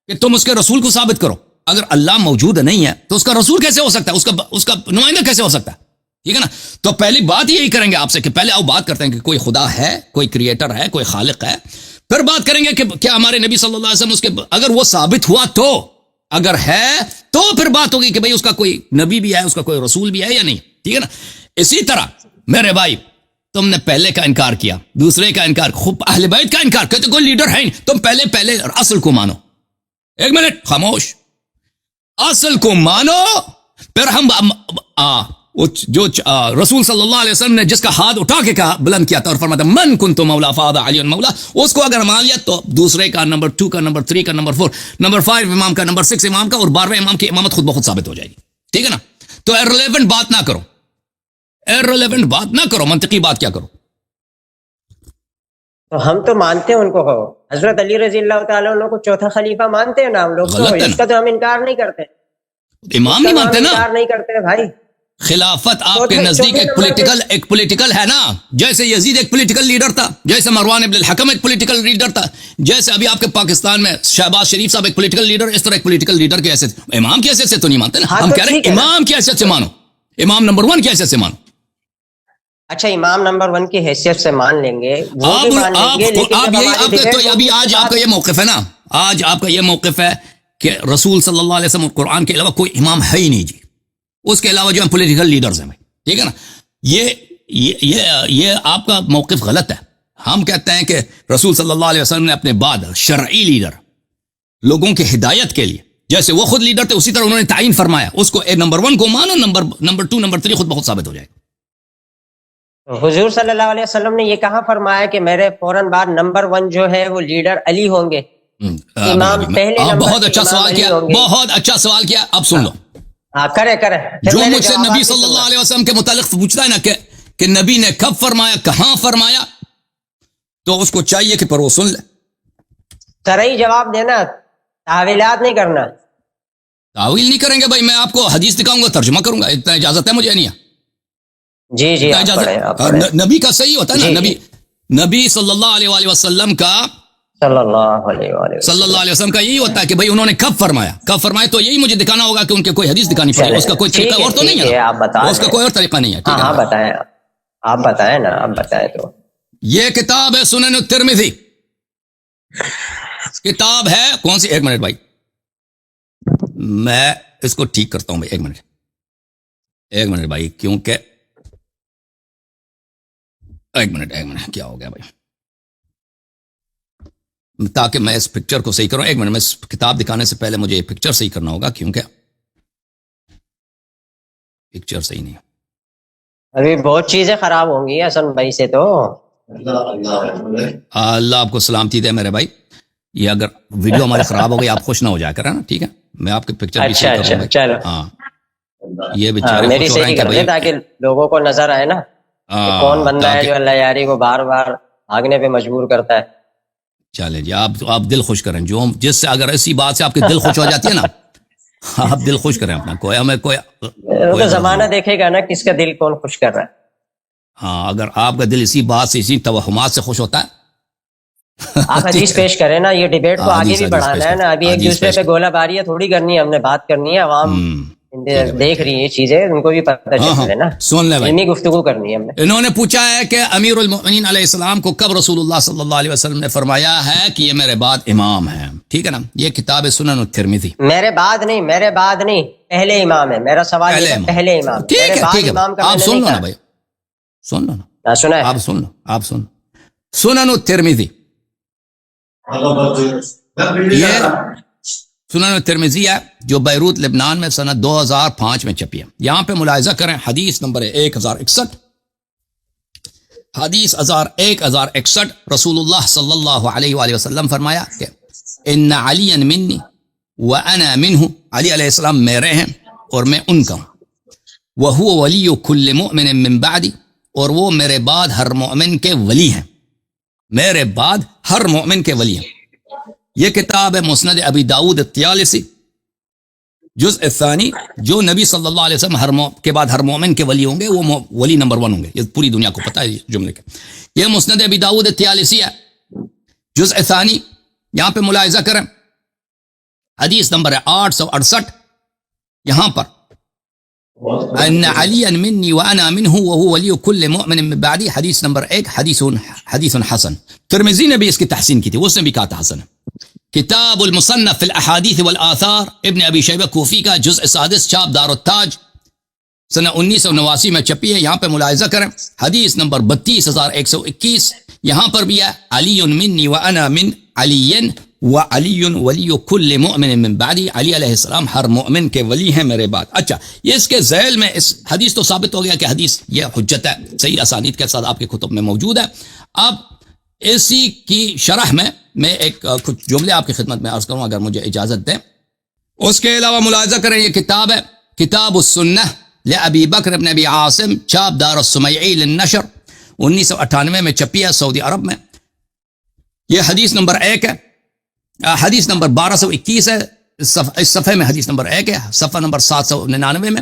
[SPEAKER 2] کہ تم اس کے رسول کو ثابت کرو۔ اگر اللہ موجود نہیں ہے تو اس کا رسول کیسے ہو سکتا ہے، اس کا نمائندہ کیسے ہو سکتا ہے؟ ٹھیک ہے نا؟ تو پہلی بات یہی کریں گے آپ سے کہ پہلے آؤ بات کرتے ہیں کہ کوئی خدا ہے، کوئی کریٹر ہے، کوئی خالق ہے، پھر بات کریں گے کہ کیا ہمارے نبی صلی اللہ علیہ وسلم اس کے اگر وہ ثابت ہوا تو، اگر ہے تو پھر بات ہوگی کہ بھئی اس کا کوئی نبی بھی ہے، اس کا کوئی رسول بھی ہے یا نہیں، ٹھیک ہے نا؟ اسی طرح میرے بھائی تم نے پہلے کا انکار کیا، دوسرے کا انکار، خود اہل بیت کا انکار، کہتے کوئی لیڈر ہے نہیں، تم پہلے اصل کو مانو۔ ایک منٹ خاموش، اصل کو مانو، پھر ہم جو رسول صلی اللہ علیہ وسلم نے جس کا ہاتھ اٹھا کے کہا، بلند کیا تھا اور فرماتا من کنت مولا فہذا علی مولا، اس کو اگر مان لیا تو دوسرے کا، نمبر 2 کا، نمبر 3 کا، نمبر 4، نمبر 5 امام کا، نمبر 6 امام کا، اور 12ویں امام کی امامت خود بخود ثابت ہو جائے گی، ٹھیک ہے نا؟ تو irrelevant بات نہ کرو، irrelevant بات نہ کرو، منطقی بات کیا کرو۔
[SPEAKER 1] تو ہم تو مانتے ہیں ان کو، حضرت علی رضی اللہ تعالیٰ عنہ کو چوتھا خلیفہ مانتے ہیں نا ہم لوگ، تو اس کا تو ہم انکار نہیں کرتے،
[SPEAKER 2] امام نہیں مانتے نا،
[SPEAKER 1] انکار نہیں کرتے بھائی۔
[SPEAKER 2] خلافت آپ کے نزدیک ایک پولیٹیکل ہے نا، جیسے یزید ایک پولیٹیکل لیڈر تھا، جیسے مروان ابن الحکم ایک پولیٹیکل لیڈر تھا، جیسے ابھی آپ کے پاکستان میں شہباز شریف صاحب ایک پولیٹیکل لیڈر، اس طرح ایک پولیٹیکل لیڈر کی حیثیت، امام کی حیثیت سے تو نہیں مانتے نا، ہم کہہ رہے ہیں امام کی حیثیت سے مانو، امام نمبر 1 کی حیثیت سے مانو۔
[SPEAKER 1] اچھا امام نمبر 1 کی حیثیت سے مان لیں گے، وہ بھی مان لیں گے، لیکن
[SPEAKER 2] ابھی آج آپ کا یہ موقف ہے نا، آج آپ کا یہ موقف ہے کہ رسول صلی اللہ علیہ وسلم قرآن کے علاوہ کوئی امام ہے ہی نہیں جی، اس کے علاوہ جو ہم پولیٹیکل لیڈرز ہیں، ٹھیک ہے نا، یہ آپ کا موقف غلط ہے۔ ہم کہتے ہیں کہ رسول صلی اللہ علیہ وسلم نے اپنے بعد شرعی لیڈر لوگوں کی ہدایت کے لیے، جیسے وہ خود لیڈر تھے اسی طرح انہوں نے تعین فرمایا، اس کو نمبر 1 کو مانو، نمبر 2 نمبر 3 خود بہت ثابت ہو جائے گا۔
[SPEAKER 1] حضور صلی اللہ علیہ وسلم نے یہ کہاں فرمایا کہ میرے فوراً بعد نمبر 1 جو ہے وہ لیڈر علی ہوں گے؟ امام پہلے نمبر
[SPEAKER 2] بہت اچھا سوال کیا، بہت اچھا سوال کیا، اب سن لو،
[SPEAKER 1] کرے
[SPEAKER 2] جو مجھ سے نبی صلی اللہ علیہ وسلم کے متعلق پوچھتا ہے نا کہ نبی نے کب فرمایا، کہاں فرمایا، تو اس کو چاہیے کہ پر وہ سن لے،
[SPEAKER 1] صحیح جواب دینا، تعویلات نہیں کرنا۔
[SPEAKER 2] تعویل نہیں کریں گے بھائی، میں آپ کو حدیث دکھاؤں گا، ترجمہ کروں گا، اتنا اجازت ہے مجھے؟ نہیں ہے
[SPEAKER 1] جی
[SPEAKER 2] نبی کا صحیح ہوتا ہے نا، نبی صلی اللہ علیہ وسلم کا صلی اللہ علیہ وسلم کا یہی ہوتا ہے کہ بھئی انہوں نے کب فرمایا تو یہی مجھے دکھانا ہوگا کہ ان کے کوئی حدیث دکھانی پڑے گی، اس کا کوئی طریقہ اور تو نہیں ہے، اس کا کوئی اور طریقہ نہیں ہے۔
[SPEAKER 1] ہاں بتائیں، آپ بتائیں نا، آپ بتائیں۔ تو
[SPEAKER 2] یہ کتاب ہے سنن الترمذی، کتاب ہے کون سی؟ ایک منٹ بھائی، میں اس کو ٹھیک کرتا ہوں بھائی، ایک منٹ بھائی، کیونکہ ایک منٹ کیا ہو گیا بھائی، تاکہ میں اس پکچر کو صحیح کروں۔ ایک منٹ، میں اس کتاب دکھانے سے پہلے مجھے یہ پکچر صحیح کرنا ہوگا، کیونکہ پکچر صحیح نہیں ہے۔
[SPEAKER 1] ابھی بہت چیزیں خراب ہوں گی حسن بھائی سے تو۔
[SPEAKER 2] اللہ آپ کو سلامتی دے میرے بھائی، یہ اگر ویڈیو ہماری خراب ہو گئی آپ خوش نہ ہو جائے کریں نا، ٹھیک ہے، میں آپ کے پکچر بھی صحیح کروں گا۔
[SPEAKER 1] چلو
[SPEAKER 2] ہاں، یہ بیچارے
[SPEAKER 1] میری صحیح کر دیں تاکہ لوگوں کو نظر آئے نا کون بندہ ہے جو اللہ یاری کو بار بار بھاگنے پہ مجبور کرتا ہے۔
[SPEAKER 2] چلے جی، آپ دل خوش کریں، جو جس سے اگر ایسی بات سے آپ کے دل خوش ہو جاتی ہے نا، آپ دل خوش کریں اپنا، کوئی
[SPEAKER 1] زمانہ دیکھے گا نا کس کا دل کون خوش کر رہا ہے۔
[SPEAKER 2] ہاں، اگر آپ کا دل اسی بات سے، اسی توہمات سے خوش ہوتا ہے،
[SPEAKER 1] آپ حدیث پیش کریں نا، یہ ڈیبیٹ کو آگے بھی بڑھانا ہے نا، ابھی ایک دوسرے پہ گولہ باری تھوڑی کرنی ہے، ہم نے بات کرنی ہے، عوام دیکھ رہی ہے چیزیں، ان کو بھی پتہ چلے نا،
[SPEAKER 2] سن لے بھائی،
[SPEAKER 1] گفتگو کرنی ہے ہم نے۔
[SPEAKER 2] انہوں نے پوچھا ہے کہ امیر المؤمنین علیہ السلام کو کب رسول اللہ صلی اللہ علیہ وسلم نے فرمایا ہے کہ یہ میرے بعد امام ہیں، ٹھیک ہے نا، یہ کتاب ہے سنن الترمذی۔
[SPEAKER 1] میرے بعد نہیں، پہلے امام ہے، میرا سوال پہلے امام،
[SPEAKER 2] ٹھیک ہے، آپ سن لو نا بھائی، سن لو نا،
[SPEAKER 1] سنا ہے،
[SPEAKER 2] آپ سن سنن الترمذی، یہ سنن الترمذی ہے جو بیروت لبنان میں سنہ 2005 میں چھپی ہے۔ یہاں پہ ملاحظہ کریں، حدیث نمبر 1061، حدیث 1061، رسول اللہ صلی اللہ علیہ وآلہ وسلم فرمایا کہ ان علی منی وانا منہ، علی علیہ السلام میرے ہیں اور میں ان کا ہوں، وہو ولی کل مؤمن من بعدی، اور وہ میرے بعد ہر مومن کے ولی ہیں، میرے بعد ہر مومن کے ولی ہیں۔ یہ کتاب ہے مسند ابی داؤد الطیالسی، جزء الثانی، جو نبی صلی اللہ علیہ وسلم کے بعد ہر مومن کے ولی ہوں گے، وہ ولی نمبر 1 ہوں گے، یہ پوری دنیا کو پتہ ہے جملے کے۔ یہ مسند ابی داؤد الطیالسی ہے، جزء ثانی، یہاں پہ ملاحظہ کریں، حدیث نمبر ہے 868، یہاں پر ان علی منی وانا منہ وهو ولی کل مؤمن من بعدی، حدیث نمبر 1، حدیث حسن۔ ترمذی نے بھی اس کی تحسین کی تھی، اس نے بھی کہا تھا حسن ہے۔ کتاب المصنف فی الاحادیث والآثار، ابن ابی شیبہ کوفی کا، جزء 6، چھاپ دار التاج، سنہ 1989 میں چھپی ہے۔ یہاں پہ ملاحظہ کریں، حدیث نمبر 32121، یہاں پر بھی ہے علی منی وانا من علی وعلی ولی کل مؤمن من بعدی، علی علیہ السلام ہر مؤمن کے ولی ہیں میرے بعد۔ اچھا، یہ اس کے ذیل میں اس حدیث تو ثابت ہو گیا کہ حدیث یہ حجت ہے، صحیح اسانید کے ساتھ آپ کے کتب میں موجود ہے۔ اب اسی کی شرح میں ایک کچھ جملے آپ کی خدمت میں عرض کروں اگر مجھے اجازت دیں۔ اس کے علاوہ ملاحظہ کریں، یہ کتاب ہے کتاب السنہ لابی بکر بن ابی عاصم، چھاپ دار السمیعی للنشر، 1998 میں چھپی ہے، سعودی عرب میں۔ یہ حدیث نمبر 1 ہے، حدیث نمبر 1221 ہے، اس صفحے میں حدیث نمبر 1 ہے، صفحہ نمبر 799 میں۔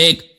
[SPEAKER 2] 1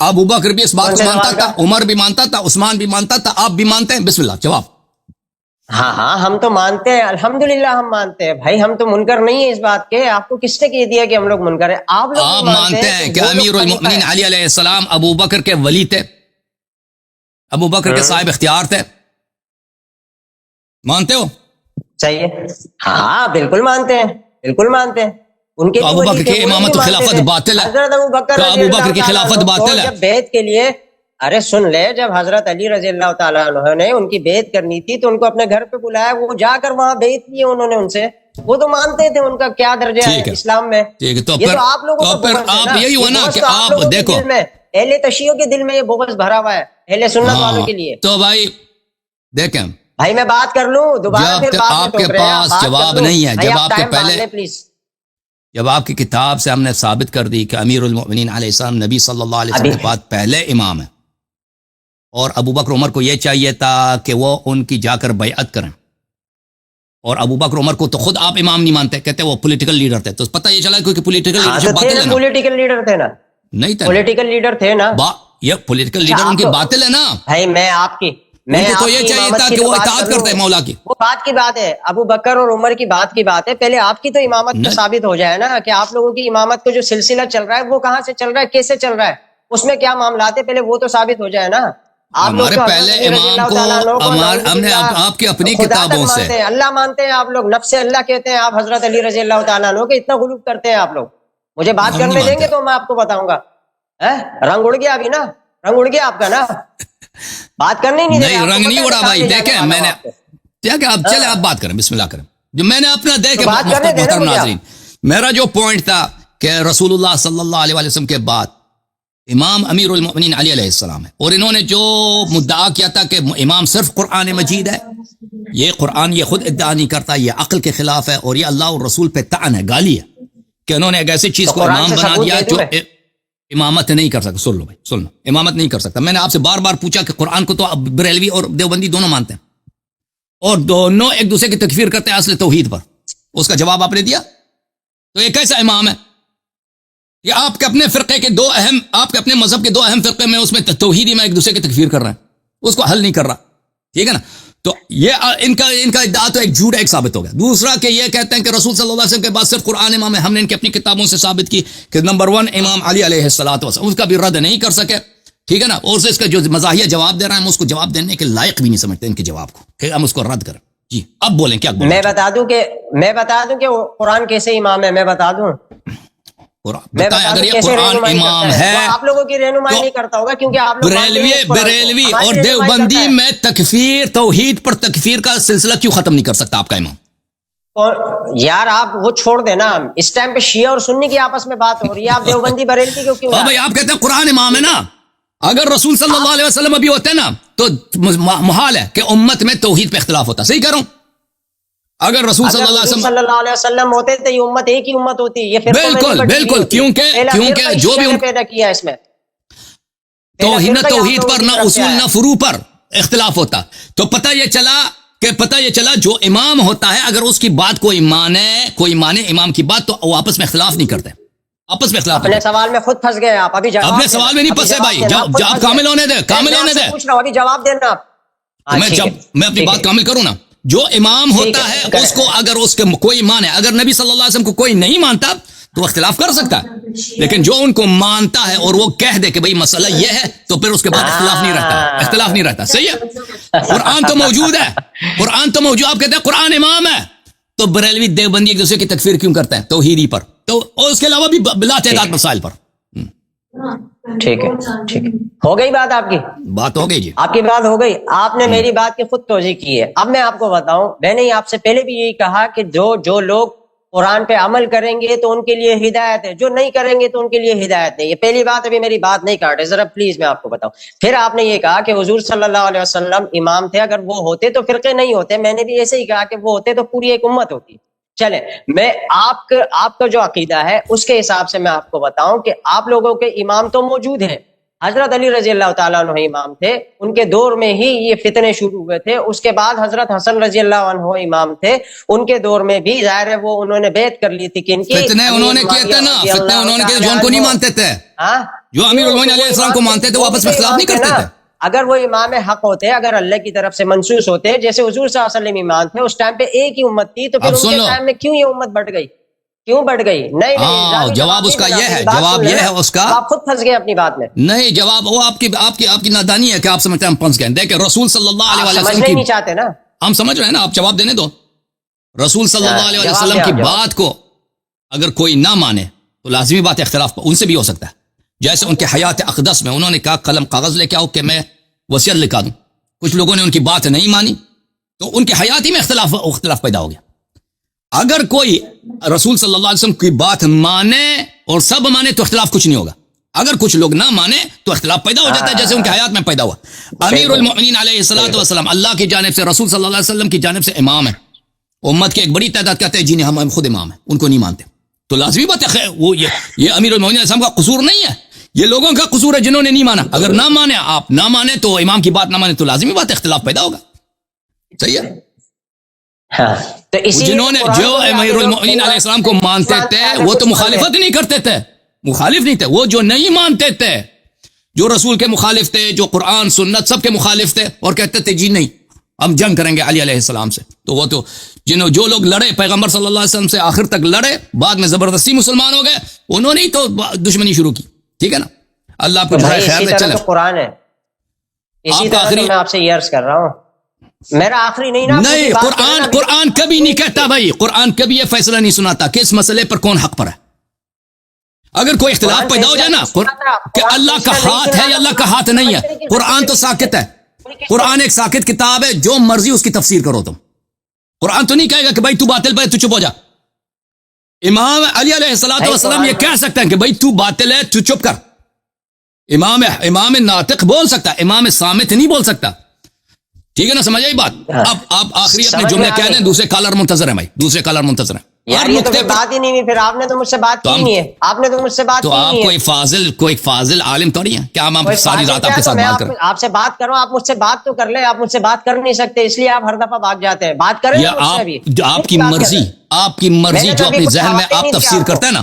[SPEAKER 2] ابو بکر بھی اس بات
[SPEAKER 1] کون
[SPEAKER 2] کو
[SPEAKER 1] سے
[SPEAKER 2] مانتا
[SPEAKER 1] سوال
[SPEAKER 2] تھا,
[SPEAKER 1] کا؟
[SPEAKER 2] عمر بھی مانتا تھا, عثمان بھی مانتا تھا, آپ بھی مانتے ہیں؟ بسم اللہ جواب.
[SPEAKER 1] ہاں ہاں ہم تو مانتے ہیں, الحمدللہ ہم مانتے ہیں بھائی, ہم تو منکر نہیں ہے اس بات کے. آپ کو کس نے کہہ دیا کہ ہم لوگ منکر ہیں؟ آپ لوگ بھی
[SPEAKER 2] آپ مانتے ہیں کہ
[SPEAKER 1] وہ لوگ
[SPEAKER 2] امیر
[SPEAKER 1] خلیفہ
[SPEAKER 2] المؤمنین
[SPEAKER 1] ہیں.
[SPEAKER 2] علی علیہ السلام ابو بکر کے ولی تھے, ابو بکر کے صاحب اختیار تھے, مانتے ہو؟
[SPEAKER 1] صحیح ہے, ہاں بالکل مانتے ہیں, بالکل مانتے ہیں. ان کے
[SPEAKER 2] تو
[SPEAKER 1] بھی
[SPEAKER 2] ابو
[SPEAKER 1] ولی
[SPEAKER 2] بکر
[SPEAKER 1] تھے,
[SPEAKER 2] کی
[SPEAKER 1] وہ لوگ بھی
[SPEAKER 2] امامت و
[SPEAKER 1] مانتے
[SPEAKER 2] خلافت
[SPEAKER 1] تھے.
[SPEAKER 2] باطل ہے,
[SPEAKER 1] حضرت ابو بکر
[SPEAKER 2] تو
[SPEAKER 1] رضی
[SPEAKER 2] ابو
[SPEAKER 1] اللہ
[SPEAKER 2] بکر کی
[SPEAKER 1] تعالیٰ
[SPEAKER 2] خلافت
[SPEAKER 1] عنہ کو
[SPEAKER 2] باطل ہے.
[SPEAKER 1] جب بیعت کے لیے, ارے سن لے, جب حضرت علی رضی اللہ تعالیٰ عنہ نے ان کی بیعت کرنی تھی تو ان کو اپنے گھر پہ بلایا, وہ جا کر وہاں بیعت کی انہوں نے ان سے. وہ تو مانتے تھے ان کا کیا درجہ ہے
[SPEAKER 2] ٹھیک ہے,
[SPEAKER 1] اسلام میں.
[SPEAKER 2] ٹھیک ہے.
[SPEAKER 1] یہ تو آپ لوگوں کا بغض ہے
[SPEAKER 2] آپ
[SPEAKER 1] نا,
[SPEAKER 2] یہی
[SPEAKER 1] یہ
[SPEAKER 2] ہوا نا
[SPEAKER 1] بغض
[SPEAKER 2] کہ
[SPEAKER 1] تو آپ
[SPEAKER 2] آپ
[SPEAKER 1] لوگوں کے
[SPEAKER 2] دیکھو,
[SPEAKER 1] دل میں, اہل تشیعوں کے دل میں یہ بغض بھرا ہوا ہے اہل سنت والوں
[SPEAKER 2] ہاں
[SPEAKER 1] کے لیے.
[SPEAKER 2] تو بھائی دیکھیں,
[SPEAKER 1] بھائی میں بات کر لوں دوبارہ,
[SPEAKER 2] جب
[SPEAKER 1] پھر
[SPEAKER 2] تک
[SPEAKER 1] بعد میں
[SPEAKER 2] آپ کے
[SPEAKER 1] ٹوک رہے ہیں آپ,
[SPEAKER 2] پاس
[SPEAKER 1] بات کر
[SPEAKER 2] جواب
[SPEAKER 1] لوں
[SPEAKER 2] نہیں ہے,
[SPEAKER 1] بھائی,
[SPEAKER 2] جب
[SPEAKER 1] آپ
[SPEAKER 2] آپ کے
[SPEAKER 1] ٹائم باندھ
[SPEAKER 2] پہلے,
[SPEAKER 1] لیں پلیز.
[SPEAKER 2] جب آپ کی کتاب سے ہم نے ثابت کر دی کہ امیر المؤمنین علیہ السلام نبی صلی اللہ علیہ وسلم
[SPEAKER 1] ابھی
[SPEAKER 2] کے بعد پہلے امام ہیں, اور ابو بکر عمر کو یہ چاہیے تھا کہ وہ ان کی جا کر بیعت کریں, اور ابو بکر عمر کو تو خود آپ امام نہیں مانتے, کہتے وہ پولیٹیکل لیڈر تھے, تو پتہ یہ چلا کہ پولیٹیکل
[SPEAKER 1] ہاں
[SPEAKER 2] لیڈرشپ
[SPEAKER 1] تو تھے
[SPEAKER 2] باطل
[SPEAKER 1] نا,
[SPEAKER 2] ہے نا,
[SPEAKER 1] پولیٹیکل لیڈر تھے نا,
[SPEAKER 2] نہیں تھے نا,
[SPEAKER 1] پولیٹیکل لیڈر تھے نا.
[SPEAKER 2] یہ پولیٹیکل
[SPEAKER 1] اچھا
[SPEAKER 2] لیڈر ان
[SPEAKER 1] آپ
[SPEAKER 2] کی
[SPEAKER 1] تو,
[SPEAKER 2] باطل ہے نا,
[SPEAKER 1] بھائی میں آپ کی,
[SPEAKER 2] ان
[SPEAKER 1] میں
[SPEAKER 2] کو تو
[SPEAKER 1] آپ
[SPEAKER 2] یہ
[SPEAKER 1] کی
[SPEAKER 2] چاہیے
[SPEAKER 1] امامت
[SPEAKER 2] تھا
[SPEAKER 1] کی
[SPEAKER 2] کہ
[SPEAKER 1] تو
[SPEAKER 2] وہ
[SPEAKER 1] بات
[SPEAKER 2] اطاعت
[SPEAKER 1] کر لوں,
[SPEAKER 2] کرتے ہیں مولا کی.
[SPEAKER 1] وہ بات کی بات ہے, ابو بکر اور عمر کی بات کی بات ہے. پہلے آپ کی تو امامت تو
[SPEAKER 2] نہیں,
[SPEAKER 1] ثابت ہو جائے نا, کہ آپ لوگوں کی امامت کو جو سلسلہ چل رہا ہے وہ کہاں سے چل رہا ہے, کیسے چل رہا ہے, اس میں کیا معاملات ہے, پہلے وہ تو ثابت ہو جائے نا. آپ لوگ
[SPEAKER 2] ہمارے
[SPEAKER 1] تو حضرت
[SPEAKER 2] پہلے
[SPEAKER 1] علی رضی
[SPEAKER 2] امام
[SPEAKER 1] اللہ
[SPEAKER 2] کو
[SPEAKER 1] تعالیٰ عنہ کو نعوذ
[SPEAKER 2] ہم نے
[SPEAKER 1] باللہ
[SPEAKER 2] آپ کی اپنی
[SPEAKER 1] خدا تک
[SPEAKER 2] کتابوں سے,
[SPEAKER 1] مانتے ہیں, اللہ مانتے ہیں آپ لوگ, نفس اللہ کہتے ہیں آپ حضرت علی رضی اللہ تعالیٰ عنہ کے, اتنا غلو کرتے ہیں آپ لوگ. مجھے بات
[SPEAKER 2] ہم نہیں
[SPEAKER 1] کرنے دیں
[SPEAKER 2] مانتے.
[SPEAKER 1] گے تو میں آپ کو بتاؤں گا. رنگ اڑ گیا ابھی نا, رنگ اڑ گیا آپ کا نا, بات کرنے ہی نہیں دے رہے.
[SPEAKER 2] نہیں
[SPEAKER 1] آپ کو
[SPEAKER 2] رنگ
[SPEAKER 1] پتہ
[SPEAKER 2] نہیں
[SPEAKER 1] ہے میں
[SPEAKER 2] اڑا
[SPEAKER 1] کہاں
[SPEAKER 2] بھائی,
[SPEAKER 1] لے جانے
[SPEAKER 2] دیکھیں
[SPEAKER 1] والا
[SPEAKER 2] میں
[SPEAKER 1] ہوں
[SPEAKER 2] نے
[SPEAKER 1] آپ کو.
[SPEAKER 2] کیا کہ آپ چلے, آپ بات کریں, بسم اللہ کریں. جو میں نے اپنا
[SPEAKER 1] تو
[SPEAKER 2] دیکھے
[SPEAKER 1] بات کرنے دیں نا
[SPEAKER 2] محترم
[SPEAKER 1] مجھے آپ.
[SPEAKER 2] ناظرین, میرا جو پوائنٹ تھا کہ رسول اللہ صلی اللہ علیہ وسلم کے بعد امام امیر المؤمنین علی علیہ السلام ہے, اور انہوں نے جو مدعا کیا تھا کہ امام صرف قرآن مجید ہے, یہ قرآن یہ خود ادعا نہیں کرتا, یہ عقل کے خلاف ہے, اور یہ اللہ اور رسول پہ طعن ہے, گالی ہے, کہ انہوں نے ایک ایسی چیز
[SPEAKER 1] تو
[SPEAKER 2] کو
[SPEAKER 1] قرآن
[SPEAKER 2] امام
[SPEAKER 1] سے
[SPEAKER 2] بنا
[SPEAKER 1] ثبوت
[SPEAKER 2] دیا
[SPEAKER 1] دے دوں
[SPEAKER 2] جو
[SPEAKER 1] میں.
[SPEAKER 2] امامت نہیں کر سکتا. سن لو بھائی, سن لو, امامت نہیں کر سکتا. میں نے آپ سے بار بار پوچھا کہ قرآن کو تو اب بریلوی اور دیوبندی دونوں مانتے ہیں, اور دونوں ایک دوسرے کی تکفیر کرتے ہیں اصل توحید پر, اس کا جواب آپ نے دیا. تو یہ کیسا امام ہے؟ یہ آپ کے اپنے فرقے کے دو اہم, آپ کے اپنے مذہب کے دو اہم فرقے میں, اس میں توحیدی میں ایک دوسرے کی تکفیر کر رہے ہیں, اس کو حل نہیں کر رہا. ٹھیک ہے نا, تو یہ ان کا ادعا تو ایک جھوٹ ایک ثابت ہو گیا. دوسرا کہ یہ کہتے ہیں کہ رسول صلی اللہ علیہ وسلم کے بعد صرف قرآن امام ہے. ہم نے ان کی اپنی کتابوں سے ثابت کی کہ نمبر 1 امام علی علیہ الصلوۃ والسلام, اس کا بھی رد نہیں کر سکے. ٹھیک ہے نا, اور اس کا جو مزاحیہ جواب دے رہا ہے, ہم اس کو جواب دینے کے لائق بھی نہیں سمجھتے ان کے جواب کو, کہ ہم اس کو رد کریں. جی اب بولیں کیا بولیں.
[SPEAKER 1] میں بتا دوں کہ قرآن کیسے امام ہے, میں بتا دوں, میں
[SPEAKER 2] بتائیں,
[SPEAKER 1] بتا
[SPEAKER 2] اگر
[SPEAKER 1] دوں
[SPEAKER 2] یہ
[SPEAKER 1] کیسے
[SPEAKER 2] قرآن
[SPEAKER 1] رہنمائی کرتا
[SPEAKER 2] امام
[SPEAKER 1] ہے. وہ
[SPEAKER 2] ہے
[SPEAKER 1] آپ لوگوں کی رہنمائی
[SPEAKER 2] تو
[SPEAKER 1] نہیں کرتا ہوگا, کیونکہ آپ لوگ مانتے ہی نہیں اس قرآن کو.
[SPEAKER 2] بریلوی
[SPEAKER 1] ہماری
[SPEAKER 2] اور
[SPEAKER 1] رہنمائی کرتا
[SPEAKER 2] دیوبندی
[SPEAKER 1] ہے.
[SPEAKER 2] میں تکفیر, توحید پر تکفیر کا سلسلہ کیوں ختم نہیں کر سکتا آپ کا امام؟
[SPEAKER 1] اور یار آپ وہ چھوڑ دینا, اس ٹائم پہ شیعہ اور سنی کی آپس میں بات ہو رہی ہے, آپ دیوبندی بریلوی کو کیوں لا
[SPEAKER 2] بھائی آپ کہتے ہیں قرآن امام ہے نا, اگر رسول صلی اللہ علیہ وسلم ابھی ہوتے نا تو محال ہے کہ امت میں توحید پہ اختلاف ہوتا. صحیح کہہ رہا ہوں؟ اگر رسول صلی اللہ علیہ وسلم
[SPEAKER 1] ہوتے تو یہ امت ایک ہی امت ہوتی, یہ فرقوں میں نہیں
[SPEAKER 2] بالکل
[SPEAKER 1] بٹی ہوئی
[SPEAKER 2] بالکل,
[SPEAKER 1] ہوتی.
[SPEAKER 2] کیونکہ جو بھی
[SPEAKER 1] شیعہ نے پیدا کیا اس میں
[SPEAKER 2] توحید نہ
[SPEAKER 1] فرقہ ہی آپ
[SPEAKER 2] توحید
[SPEAKER 1] لوگوں
[SPEAKER 2] پر
[SPEAKER 1] کی
[SPEAKER 2] نہ
[SPEAKER 1] طرف سے
[SPEAKER 2] اصول
[SPEAKER 1] آیا.
[SPEAKER 2] نہ فروع پر اختلاف ہوتا. تو پتہ یہ چلا جو امام ہوتا ہے, اگر اس کی بات کوئی مانے امام کی بات, تو وہ آپس میں اختلاف نہیں کرتے, آپس میں اختلاف نہیں
[SPEAKER 1] اپنے
[SPEAKER 2] کرتے.
[SPEAKER 1] سوال میں خود پھنس گئے آپ. ابھی جواب
[SPEAKER 2] اپنے سوال میں نہیں پھنسے بھائی, جواب کامل ہونے دے, کامل ہونے دے.
[SPEAKER 1] پوچھ رہا ہوں, ابھی جواب دینا آپ.
[SPEAKER 2] میں اپنی بات کامل کروں نا. جو امام ہوتا ہے اس کو, اگر اس کے کوئی مانے, اگر نبی صلی اللہ علیہ وسلم کو کوئی نہیں مانتا تو اختلاف کر سکتا ہے, لیکن جو ان کو مانتا ہے اور وہ کہہ دے کہ بھئی مسئلہ یہ ہے, تو پھر اس کے بعد اختلاف نہیں رہتا. صحیح ہے, قرآن تو موجود ہے, آپ کہتے ہیں قرآن امام ہے, تو بریلوی دیوبندی ایک دوسرے کی تکفیر کیوں کرتے ہیں توحیدی پر, تو اور اس کے علاوہ بھی بلا تعداد مسائل پر.
[SPEAKER 1] ٹھیک ہے, ہو گئی بات آپ کی,
[SPEAKER 2] بات ہو گئی جی,
[SPEAKER 1] آپ کی بات ہو گئی. آپ نے میری بات کی خود توضیح کی ہے. اب میں آپ کو بتاؤں, میں نے آپ سے پہلے بھی یہی کہا کہ جو لوگ قرآن پہ عمل کریں گے تو ان کے لیے ہدایت ہے, جو نہیں کریں گے تو ان کے لیے ہدایت نہیں. یہ پہلی بات, ابھی میری بات نہیں کاٹے ذرا پلیز, میں آپ کو بتاؤں. پھر آپ نے یہ کہا کہ حضور صلی اللہ علیہ وسلم امام تھے, اگر وہ ہوتے تو فرقے نہیں ہوتے. میں نے بھی ایسے ہی کہا کہ وہ ہوتے تو پوری ایک امت ہوتی. چلے, میں آپ کا جو عقیدہ ہے اس کے حساب سے میں آپ کو بتاؤں کہ آپ لوگوں کے امام تو موجود ہیں, حضرت علی رضی اللہ تعالیٰ عنہ امام تھے، ان کے دور میں ہی یہ فتنے شروع ہوئے تھے. اس کے بعد حضرت حسن رضی اللہ عنہ امام تھے، ان کے دور میں بھی ظاہر ہے وہ انہوں نے بیعت کر لی تھی کہ ان کی
[SPEAKER 2] فتنے انہوں نے کیے تھے نا، فتنے انہوں نے کیے جو ان کو نہیں مانتے تھے، جو امیر المومنین علیہ السلام کو مانتے تھے وہ آپس میں اختلاف نہیں کرتے تھے.
[SPEAKER 1] اگر وہ امام حق ہوتے، اگر اللہ کی طرف سے منصوص ہوتے، جیسے حضور صلی اللہ علیہ وسلم امام تھے، اس ٹائم پہ ایک ہی امت تھی، تو پھر ان کے ٹائم میں کیوں یہ امت بڑھ گئی، کیوں بڑھ گئی؟ نہیں،
[SPEAKER 2] جواب اس کا یہ ہے، جواب یہ ہے اس کا،
[SPEAKER 1] آپ خود پھنس گئے اپنی بات میں.
[SPEAKER 2] نہیں، جواب وہ آپ کی نادانی ہے کہ آپ سمجھتے ہیں ہم پھنس گئے. دیکھیں رسول صلی اللہ علیہ وسلم
[SPEAKER 1] سمجھنا ہی نہیں چاہتے نا،
[SPEAKER 2] ہم سمجھ رہے ہیں نا، آپ جواب دینے دو. رسول صلی اللہ علیہ وسلم کی بات کو اگر کوئی نہ مانے تو لازمی بات ہے اختلاف ان سے بھی ہو سکتا ہے. جیسے ان کے حیات اقدس میں انہوں نے کہا قلم کاغذ لے کے آؤ کہ میں وصیت لکھا دوں. کچھ لوگوں نے ان کی بات نہیں مانی تو ان کے حیات ہی میں اختلاف پیدا ہو گیا. اگر کوئی رسول صلی اللہ علیہ وسلم کی بات مانے اور سب مانے تو اختلاف کچھ نہیں ہوگا. اگر کچھ لوگ نہ مانے تو اختلاف پیدا ہو جاتا ہے، جیسے ان کے حیات میں پیدا ہوا. امیر المؤمنین علیہ الصلوۃ والسلام اللہ کی جانب سے، رسول صلی اللہ علیہ وسلم کی جانب سے امام ہے. امت کے ایک بڑی تعداد کہتے ہیں جی نہیں ہم خود امام ہیں، ان کو نہیں مانتے. تو لازمی بات ہے وہ یہ امیر المؤمنین علیہ السلام کا قصور نہیں ہے، یہ لوگوں کا قصور ہے جنہوں نے نہیں مانا. اگر نہ مانے، آپ نہ مانے تو امام کی بات نہ مانے تو لازمی بات ہے اختلاف پیدا ہوگا. صحیح ہے.
[SPEAKER 1] تو
[SPEAKER 2] جنہوں نے جو امیر المؤمنین علیہ السلام کو مانتے تھے وہ تو مخالفت نہیں کرتے تھے، مخالف نہیں تھے. وہ جو نہیں مانتے تھے، جو رسول کے مخالف تھے، جو قرآن سنت سب کے مخالف تھے اور کہتے تھے جی نہیں ہم جنگ کریں گے علی علیہ السلام سے، تو وہ تو جو لوگ لڑے پیغمبر صلی اللہ علیہ وسلم سے آخر تک لڑے، بعد میں زبردستی مسلمان ہو گئے، انہوں نے ہی تو دشمنی شروع کی. ٹھیک ہے نا، اللہ آپ کو جزائے خیر دے. چلے
[SPEAKER 1] قرآن ہے، اسی طرح میں آپ سے یہ عرض کر رہا ہوں، میرا آخری نہیں نا.
[SPEAKER 2] نہیں، قرآن کبھی نہیں کہتا بھائی، قرآن کبھی یہ فیصلہ نہیں سناتا کہ اس مسئلے پر کون حق پر ہے. اگر کوئی اختلاف پیدا ہو جائے نا کہ اللہ کا ہاتھ ہے یا اللہ کا ہاتھ نہیں ہے، قرآن تو ساکت ہے. قرآن ایک ساکت کتاب ہے، جو مرضی اس کی تفسیر کرو تم. قرآن تو نہیں کہے گا کہ بھائی تو باطل پہ تو چپ ہو جا. امام علی علیہ الصلوۃ والسلام یہ کہہ سکتے ہیں کہ بھائی تو باطل ہے تو چپ کر. امام ناطق بول سکتا ہے، امام صامت نہیں بول سکتا. ٹھیک ہے نا، سمجھ آئی بات. اب آپ آخری اپنے جملے کہہ دیں، دوسرے کالر منتظر ہیں بھائی، دوسرے کالر منتظر ہیں.
[SPEAKER 1] یار یہ تو بات ہی نہیں ہوئی، پھر آپ نے تو مجھ سے بات کی نہیں ہے، آپ نے تو مجھ سے بات کی نہیں ہے.
[SPEAKER 2] تو آپ کوئی فاضل عالم تو نہیں ہے کیا ہم ساری رات آپ کے ساتھ بات کریں؟
[SPEAKER 1] آپ سے بات کروں، آپ مجھ سے بات تو کر لیں. آپ مجھ سے بات کر نہیں سکتے، اس لیے آپ ہر دفعہ بھاگ جاتے ہیں. بات کریں
[SPEAKER 2] آپ کی مرضی جو اپنی ذہن میں آپ تفسیر کرتے ہیں نا.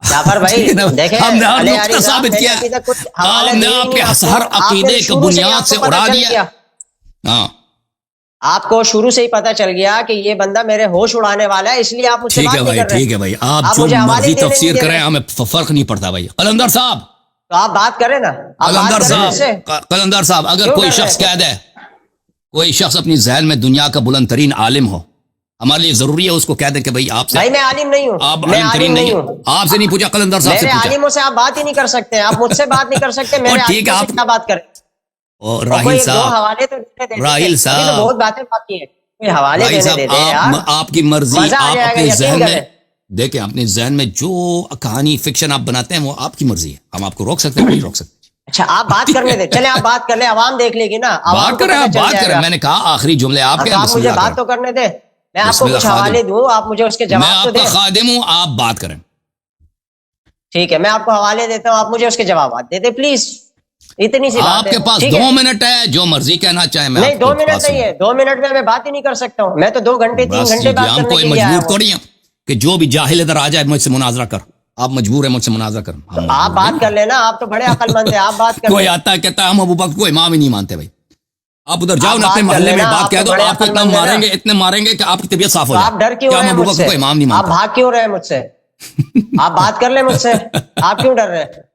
[SPEAKER 1] جعفر بھائی دیکھیں،
[SPEAKER 2] ہم نے ہر نقطہ ثابت کیا، ہم نے آپ کے ہر عقیدے کو بنیاد سے اڑا دیا. ہاں،
[SPEAKER 1] آپ کو شروع سے ہی پتا چل گیا کہ یہ بندہ میرے ہوش اڑانے والا ہے، اس لیے آپ مجھ سے بات نہیں کر رہے.
[SPEAKER 2] ٹھیک ہے بھائی، آپ جو مرضی تفسیر کریں ہمیں فرق نہیں پڑتا بھائی. قلندر صاحب
[SPEAKER 1] تو آپ بات کریں نا.
[SPEAKER 2] قلندر صاحب اگر کوئی شخص کہہ دے، کوئی شخص اپنی ذہن میں دنیا کا بلند ترین عالم ہو، ہمارے لیے ضروری ہے اس کو کہہ دیں کہ بھائی آپ سے،
[SPEAKER 1] بھائی میں عالم نہیں ہوں،
[SPEAKER 2] آپ عالم ترین نہیں ہوں. آپ سے نہیں پوچھا، قلندر صاحب سے
[SPEAKER 1] میرے
[SPEAKER 2] پوچھا.
[SPEAKER 1] عالموں سے آپ بات ہی نہیں کر سکتے، آپ مجھ سے بات نہیں کر سکتے، میرے عالموں سے کیا بات کریں.
[SPEAKER 2] راہیل صاحب،
[SPEAKER 1] راہیل صاحب بہت باتیں باقی ہیں،
[SPEAKER 2] راہیل صاحب آپ کی مرضی، آپ اپنے ذہن میں دیکھیں، اپنے ذہن میں جو کہانی فکشن آپ بناتے ہیں وہ آپ کی مرضی ہے، ہم آپ کو روک سکتے ہیں نہیں روک سکتے.
[SPEAKER 1] اچھا آپ بات کرنے دیں، چلے آپ بات کر لیں، عوام دیکھ لے گی نا.
[SPEAKER 2] بات کریں، آپ بات کریں. میں نے کہا آخری جملے آپ کے،
[SPEAKER 1] آپ مجھے بات تو کرنے دیں، میں آپ کو کچھ حوالے دوں، آپ مجھے اس کے جواب تو دیں.
[SPEAKER 2] میں آپ کا خادم ہوں، آپ بات کریں.
[SPEAKER 1] ٹھیک ہے، میں آپ کو حوالے دیتا ہوں، آپ مجھے اس کے جوابات دے دیں پلیز. اتنی سی بات
[SPEAKER 2] آپ کے پاس 2 منٹ ہے، جو مرضی کہنا چاہیں.
[SPEAKER 1] نہیں 2 منٹ نہیں ہے، 2 منٹ میں بات ہی نہیں کر سکتا ہوں، میں تو 2 گھنٹے 3 گھنٹے بات کرنے کے لیے آیا ہوں.
[SPEAKER 2] مجبور تھوڑی ہیں کہ جو بھی جاہل ادھر آ جائے مجھ سے مناظرہ کر. آپ مجبور ہیں مجھ سے مناظرہ کر.
[SPEAKER 1] آپ بات کر لینا، آپ تو بڑے عقل مند ہیں، آپ بات کر.
[SPEAKER 2] کوئی آتا ہے کہتا ہے ہم ابو بکر کو امام ہی نہیں مانتے. بھائی آپ ادھر جاؤ نا اپنے محلے میں بات کہہ دو، آپ کو اتنا ماریں گے، اتنے ماریں گے کہ آپ کی طبیعت صاف ہو جائے.
[SPEAKER 1] آپ ڈر کیوں رہے ہیں مجھ سے؟
[SPEAKER 2] امام نہیں مانتے،
[SPEAKER 1] آپ بھاگ کیوں رہے ہیں مجھ سے؟ آپ بات کر لیں مجھ سے، آپ کیوں ڈر رہے ہیں؟